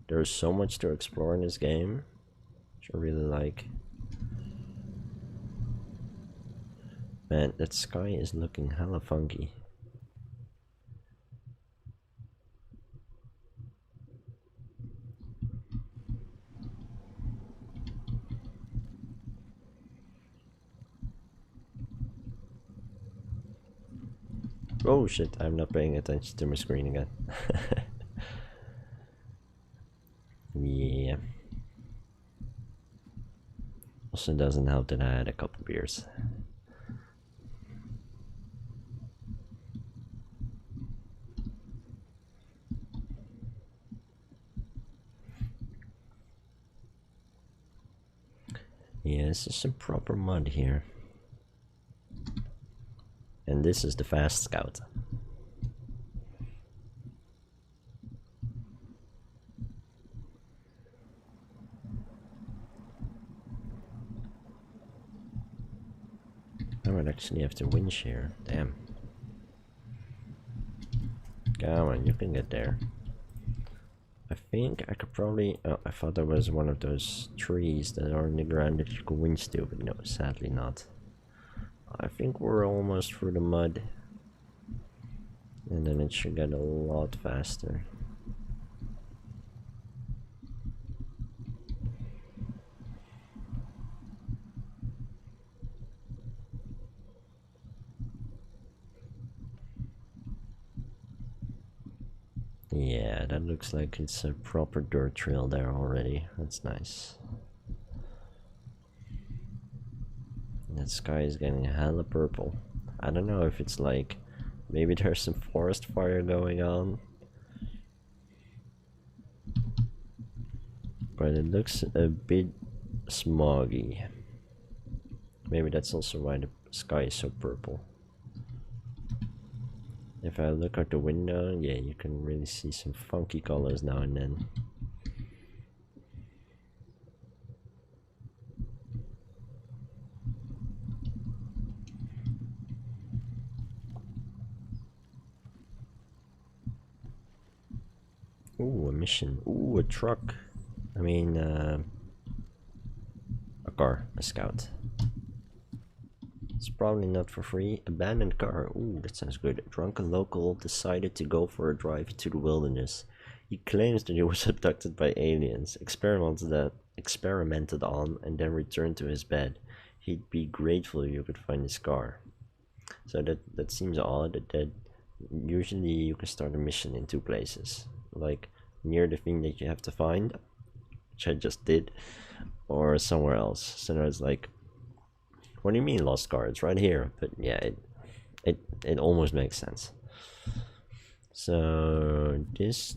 Speaker 1: There's so much to explore in this game, which I really like. Man, that sky is looking hella funky. Oh shit, I'm not paying attention to my screen again. Yeah. Also doesn't help that I had a couple beers. Yeah, this is some proper mud here. And this is the fast scout. I might actually have to winch here. Damn. Come on, you can get there. I think I could probably... Oh, I thought there was one of those trees that are in the ground that you could winch to, but no, sadly not. I think we're almost through the mud. And then it should get a lot faster. Yeah, that looks like it's a proper dirt trail there already. That's nice. That sky is getting hella purple. I don't know if it's like... Maybe there's some forest fire going on. But it looks a bit smoggy. Maybe that's also why the sky is so purple. If I look out the window, yeah, you can really see some funky colors now and then. Ooh, a mission. Ooh, a truck. I mean, a car, a scout. It's probably not for free. Abandoned car. Ooh, that sounds good. A drunken local decided to go for a drive into the wilderness. He claims that he was abducted by aliens, experimented on, and then returned to his bed. He'd be grateful if you could find his car. So that seems odd. That usually you can start a mission in two places, like near the thing that you have to find, which I just did, or somewhere else. So now it's like, what do you mean lost car? It's right here. But yeah, it almost makes sense. So this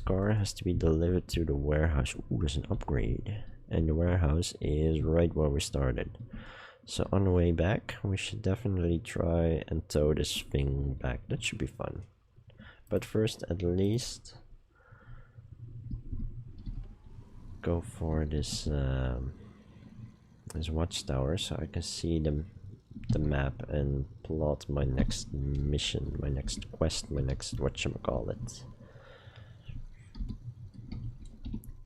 Speaker 1: car has to be delivered to the warehouse. Ooh, there's an upgrade, and the warehouse is right where we started. So on the way back, we should definitely try and tow this thing back. That should be fun. But first, at least, go for this this watchtower so I can see the map and plot my next mission, my next quest, my next whatchamacallit.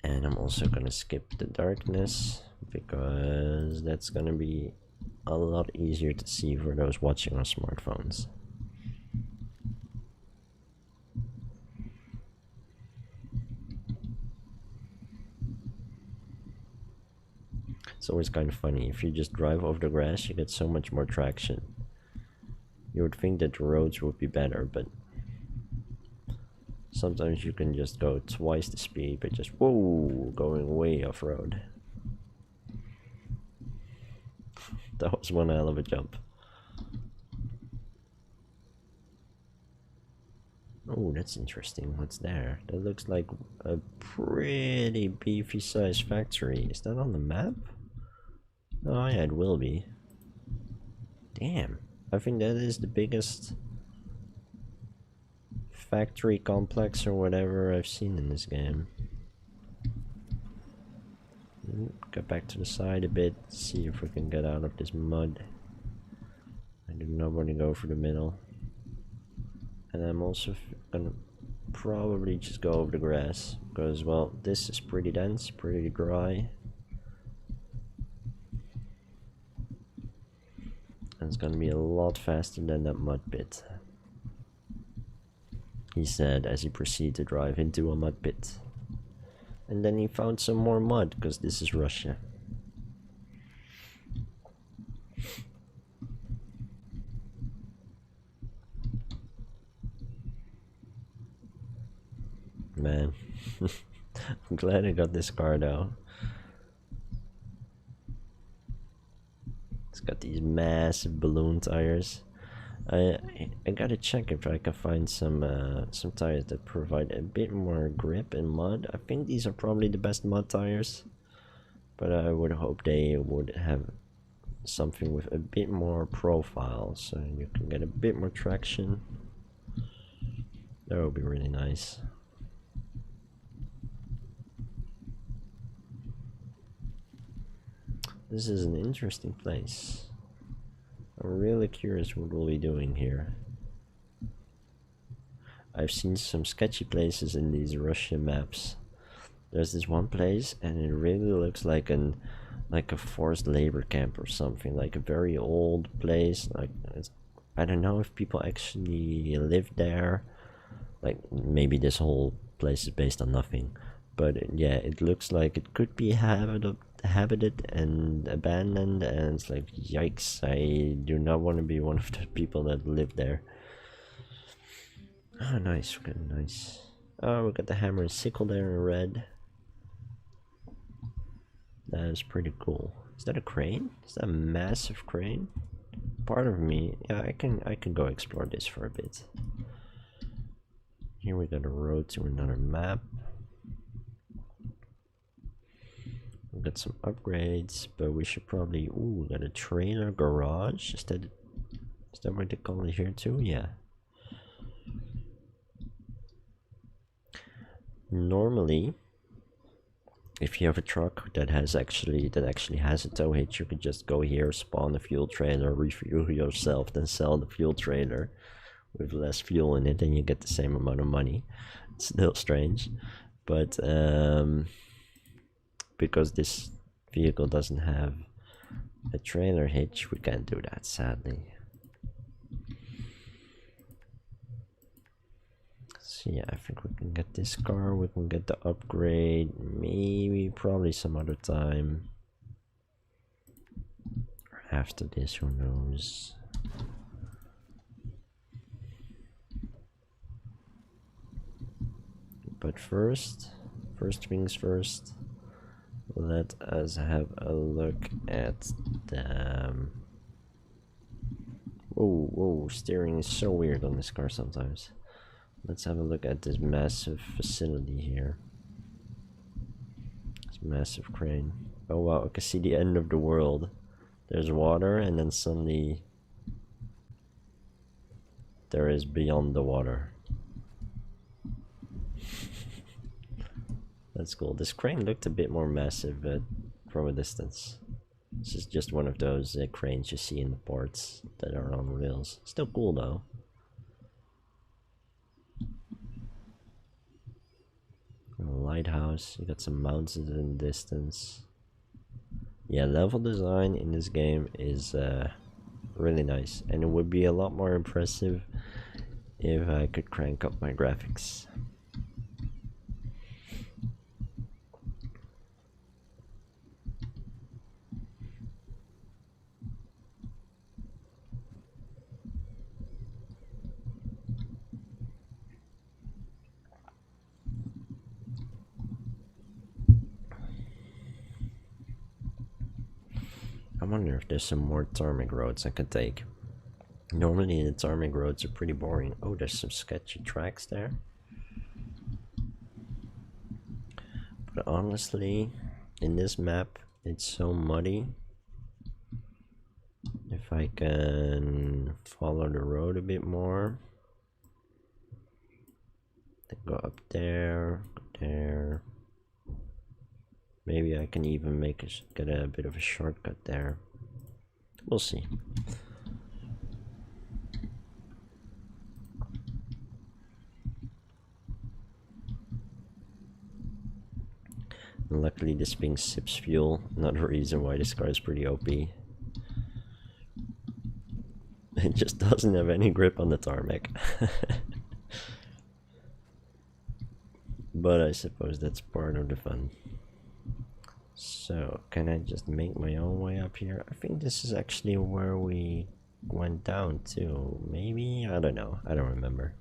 Speaker 1: And I'm also gonna skip the darkness because that's gonna be a lot easier to see for those watching on smartphones. It's always kind of funny, if you just drive over the grass you get so much more traction. You would think that the roads would be better, but sometimes you can just go twice the speed but just whoa, going way off-road. That was one hell of a jump. Oh, that's interesting. What's there? That looks like a pretty beefy sized factory. Is that on the map? Oh yeah, it will be. Damn, I think that is the biggest factory complex or whatever I've seen in this game. Get back to the side a bit, see if we can get out of this mud. I do not want to go for the middle. And I'm also gonna probably just go over the grass, because, well, this is pretty dense, pretty dry. And it's gonna be a lot faster than that mud pit, he said as he proceeded to drive into a mud pit. And then he found some more mud, because this is Russia. man. I'm glad I got this car though. It's got these massive balloon tires. I gotta check if I can find some tires that provide a bit more grip in mud. I think these are probably the best mud tires, but I would hope they would have something with a bit more profile, so you can get a bit more traction. That would be really nice. This is an interesting place. I'm really curious what we'll be doing here. I've seen some sketchy places in these Russian maps. There's this one place and it really looks like a forced labor camp or something, like a very old place. Like I don't know if people actually live there. Like maybe this whole place is based on nothing. But yeah, it looks like it could be habited and abandoned, and it's like, yikes, I do not want to be one of the people that live there. Oh, nice, nice. Oh, we got the hammer and sickle there in red. That is pretty cool. Is that a crane? Is that a massive crane? Part of me, yeah, I can go explore this for a bit. Here we got a road to another map. We got some upgrades, but we should probably... Ooh, we got a trailer garage. Is that what they call it here too? Yeah. Normally, if you have a truck that actually has a tow hitch, you could just go here, spawn a fuel trailer, refuel yourself, then sell the fuel trailer with less fuel in it, and you get the same amount of money. It's still strange, but because this vehicle doesn't have a trailer hitch, we can't do that, sadly. So yeah, I think we can get this car, we can get the upgrade, maybe probably some other time. Or after this, who knows. But first things first, let us have a look at the... Whoa, steering is so weird on this car sometimes. Let's have a look at this massive facility here. This massive crane. Oh wow, I can see the end of the world. There's water, and then suddenly there is beyond the water. That's cool. This crane looked a bit more massive, but from a distance. This is just one of those cranes you see in the ports that are on wheels. Still cool though. A lighthouse. You got some mountains in the distance. Yeah, level design in this game is really nice, and it would be a lot more impressive if I could crank up my graphics. I wonder if there's some more tarmac roads I could take. Normally the tarmac roads are pretty boring. Oh, there's some sketchy tracks there. But honestly, in this map, it's so muddy. If I can follow the road a bit more. Then go up there, there. Maybe I can even get a bit of a shortcut there. We'll see. And luckily this thing sips fuel. Another reason why this car is pretty OP. It just doesn't have any grip on the tarmac. But I suppose that's part of the fun. So, can I just make my own way up here? I think this is actually where we went down to. Maybe? I don't know. I don't remember.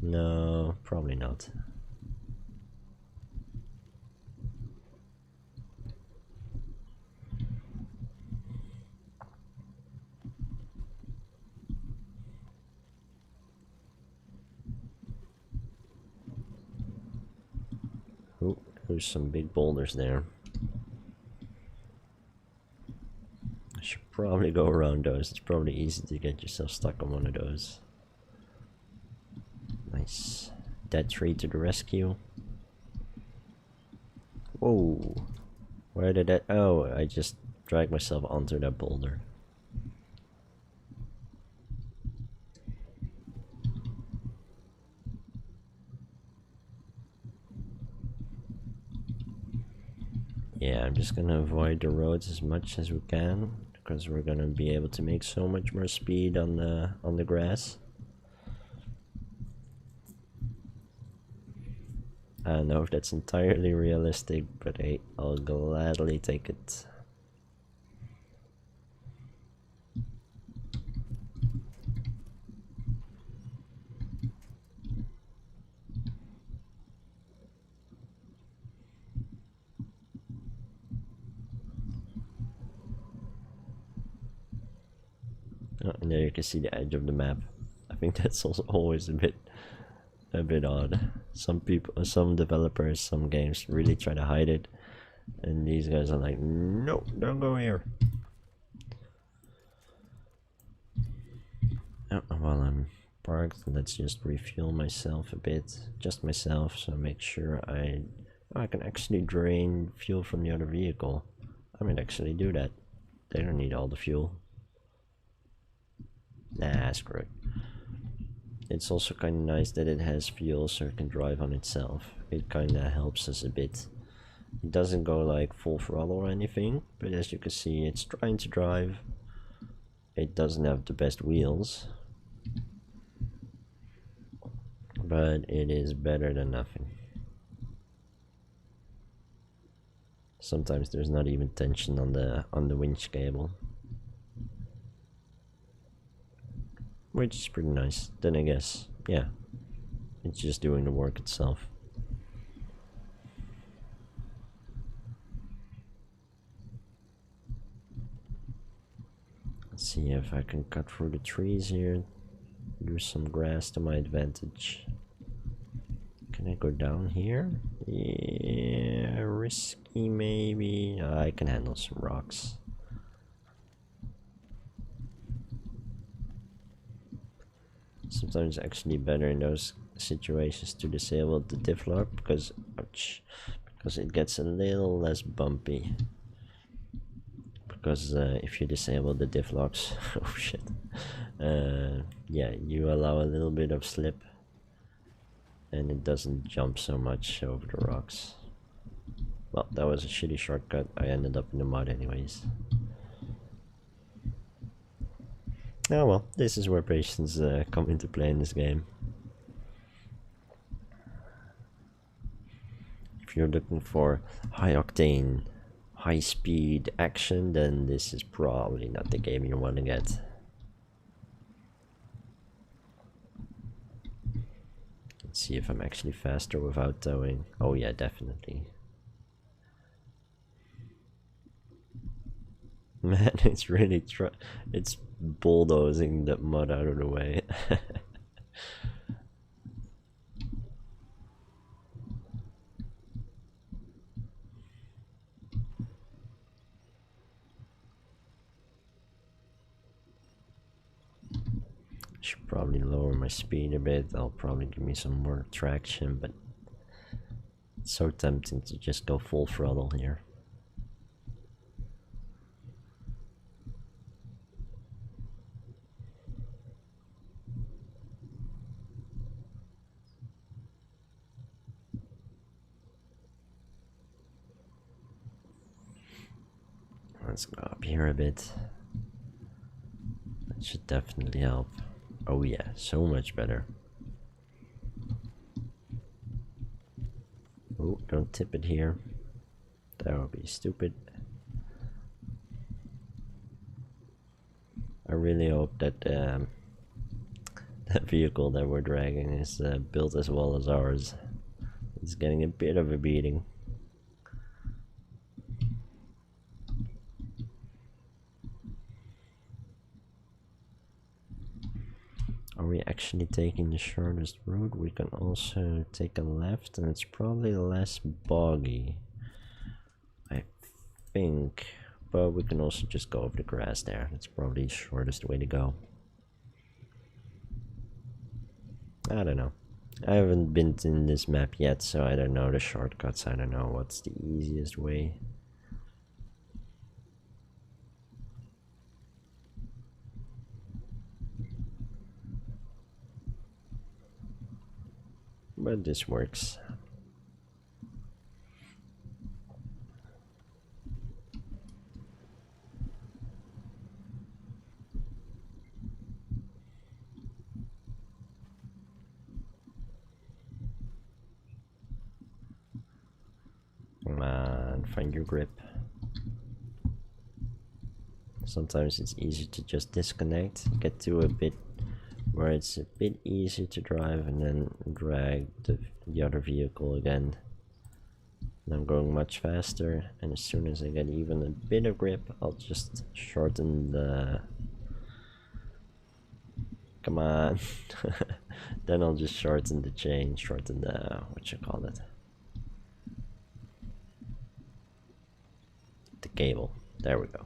Speaker 1: No, probably not. Oh, there's some big boulders there. I should probably go around those. It's probably easy to get yourself stuck on one of those. Nice. Dead tree to the rescue. Whoa. Where did that... Oh, I just dragged myself onto that boulder. Yeah, I'm just gonna avoid the roads as much as we can, because we're gonna be able to make so much more speed on the grass. I don't know if that's entirely realistic, but hey, I'll gladly take it. Oh, and there you can see the edge of the map. I think that's also always a bit odd. Some people, some developers, some games really try to hide it, and these guys are like, no, don't go here. Oh, while I'm parked, let's just refuel myself a bit, just myself, so make sure I can actually drain fuel from the other vehicle. I might actually do that. They don't need all the fuel. Nah, screw it. It's also kind of nice that it has fuel so it can drive on itself. It kind of helps us a bit. It doesn't go like full throttle or anything, but as you can see, it's trying to drive. It doesn't have the best wheels, but it is better than nothing. Sometimes there's not even tension on the winch cable, which is pretty nice. Then I guess, yeah, it's just doing the work itself. Let's see if I can cut through the trees here. Use some grass to my advantage. Can I go down here? Yeah, risky maybe. I can handle some rocks. Sometimes actually better in those situations to disable the diff lock because, ouch, because it gets a little less bumpy. Because if you disable the diff locks, oh shit, yeah, you allow a little bit of slip, and it doesn't jump so much over the rocks. Well, that was a shitty shortcut. I ended up in the mud anyways. Oh well, this is where patience come into play in this game. If you're looking for high octane, high speed action, then this is probably not the game you want to get. Let's see if I'm actually faster without towing. Oh yeah, definitely. Man, it's really it's bulldozing the mud out of the way. Should probably lower my speed a bit. That'll probably give me some more traction, but it's so tempting to just go full throttle here. Let's go up here a bit. That should definitely help. Oh yeah, so much better. Oh, don't tip it here. That would be stupid. I really hope that that That vehicle that we're dragging is built as well as ours. It's getting a bit of a beating. Are we actually taking the shortest route? We can also take a left, and it's probably less boggy, I think. But we can also just go over the grass there. That's probably the shortest way to go. I don't know. I haven't been in this map yet, so I don't know the shortcuts. I don't know what's the easiest way. But this works. Come on, find your grip. Sometimes it's easy to just disconnect, get to a bit where it's a bit easier to drive, and then drag the other vehicle again. And I'm going much faster, and as soon as I get even a bit of grip, I'll just shorten the... Come on. Then I'll just shorten the chain, shorten the... what you call it? The cable. There we go.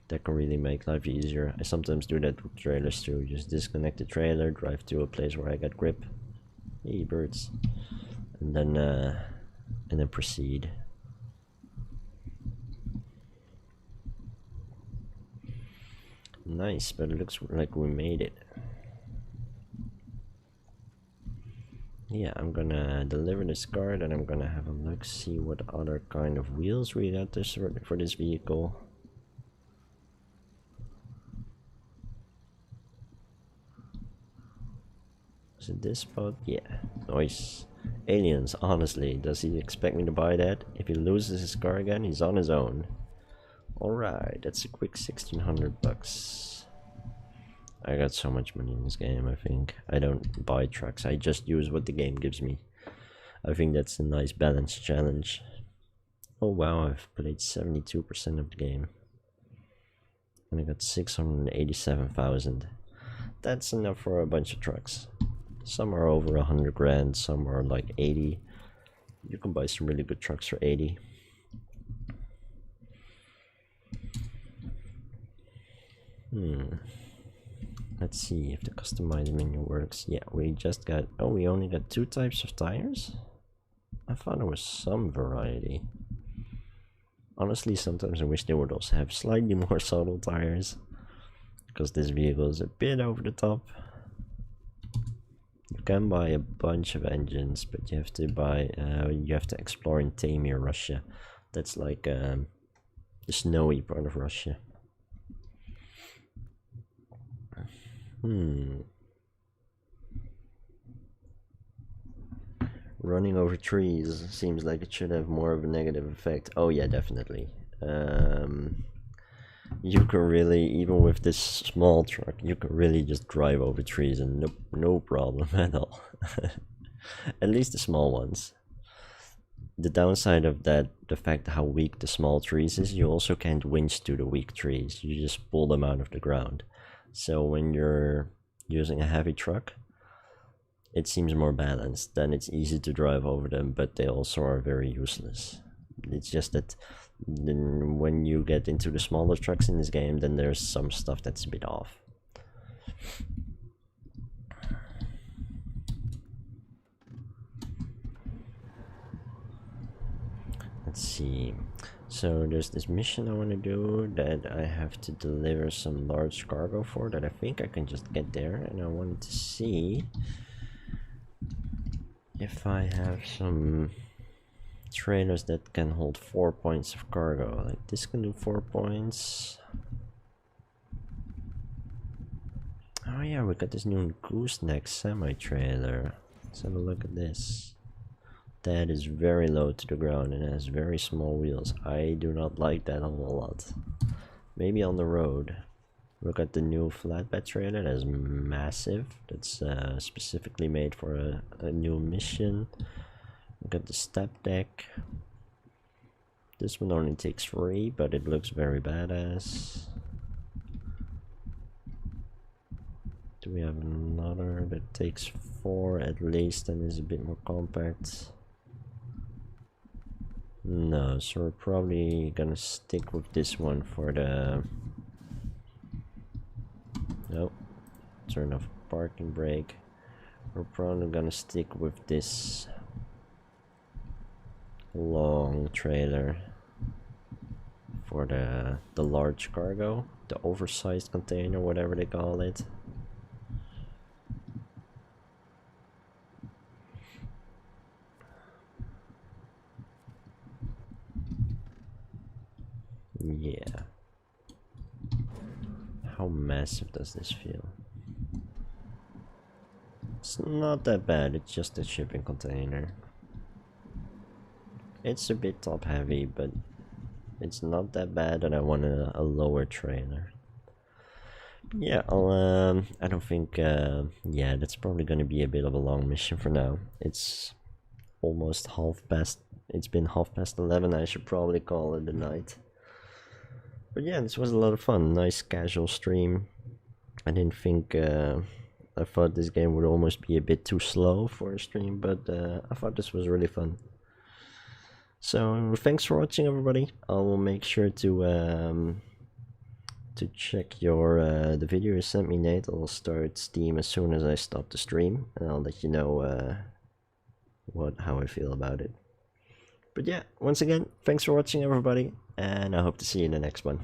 Speaker 1: That can really make life easier. I sometimes do that with trailers too. Just disconnect the trailer, drive to a place where I get grip. Hey, birds. And then proceed. Nice, but it looks like we made it. Yeah, I'm gonna deliver this card, and I'm gonna have a look, see what other kind of wheels we got for this vehicle. Is it this spot? Yeah, nice. Aliens, honestly, does he expect me to buy that? If he loses his car again, he's on his own. Alright, that's a quick 1600 bucks. I got so much money in this game, I think. I don't buy trucks, I just use what the game gives me. I think that's a nice balanced challenge. Oh wow, I've played 72% of the game. And I got 687,000. That's enough for a bunch of trucks. Some are over 100 grand, some are like 80. You can buy some really good trucks for 80. Let's see if the customized menu works. Yeah, we just got... oh, we only got 2 types of tires? I thought there was some variety. Honestly, sometimes I wish they would also have slightly more subtle tires, because this vehicle is a bit over the top. You can buy a bunch of engines, but you have to buy... you have to explore in Taimyr, Russia. That's like the snowy part of Russia. Running over trees seems like it should have more of a negative effect. Oh yeah, definitely. You can really, even with this small truck, you can really just drive over trees and no problem at all. At least the small ones. The downside of that, the fact how weak the small trees is, you also can't winch to the weak trees. You just pull them out of the ground. So when you're using a heavy truck, it seems more balanced. Then it's easy to drive over them, but they also are very useless. It's just that when you get into the smaller trucks in this game, then there's some stuff that's a bit off. Let's see. So there's this mission I want to do that I have to deliver some large cargo for, that I think I can just get there, and I wanted to see if I have some trailers that can hold 4 points of cargo. Like this can do 4 points. Oh yeah, we got this new gooseneck semi-trailer. Let's have a look at this. That is very low to the ground and has very small wheels. I do not like that a whole lot. Maybe on the road. Look at the new flatbed trailer. That's massive. That's specifically made for a new mission. Look at the step deck. This one only takes 3, but it looks very badass. Do we have another that takes 4 at least and is a bit more compact? No, so we're probably gonna stick with this one for the... Nope. Turn off parking brake. We're probably gonna stick with this long trailer for the large cargo, the oversized container, whatever they call it. Yeah. How massive does this feel? It's not that bad, it's just a shipping container. It's a bit top heavy, but it's not that bad that I want a lower trailer. Yeah, I don't think, yeah, that's probably gonna be a bit of a long mission for now. It's almost it's been 11:30, I should probably call it a night. But yeah, this was a lot of fun, nice casual stream. I didn't think, I thought this game would almost be a bit too slow for a stream, but I thought this was really fun. So thanks for watching, everybody. I will make sure to check your the video you sent me, Nate. I'll start Steam as soon as I stop the stream, and I'll let you know how I feel about it. But yeah, once again, thanks for watching, everybody, and I hope to see you in the next one.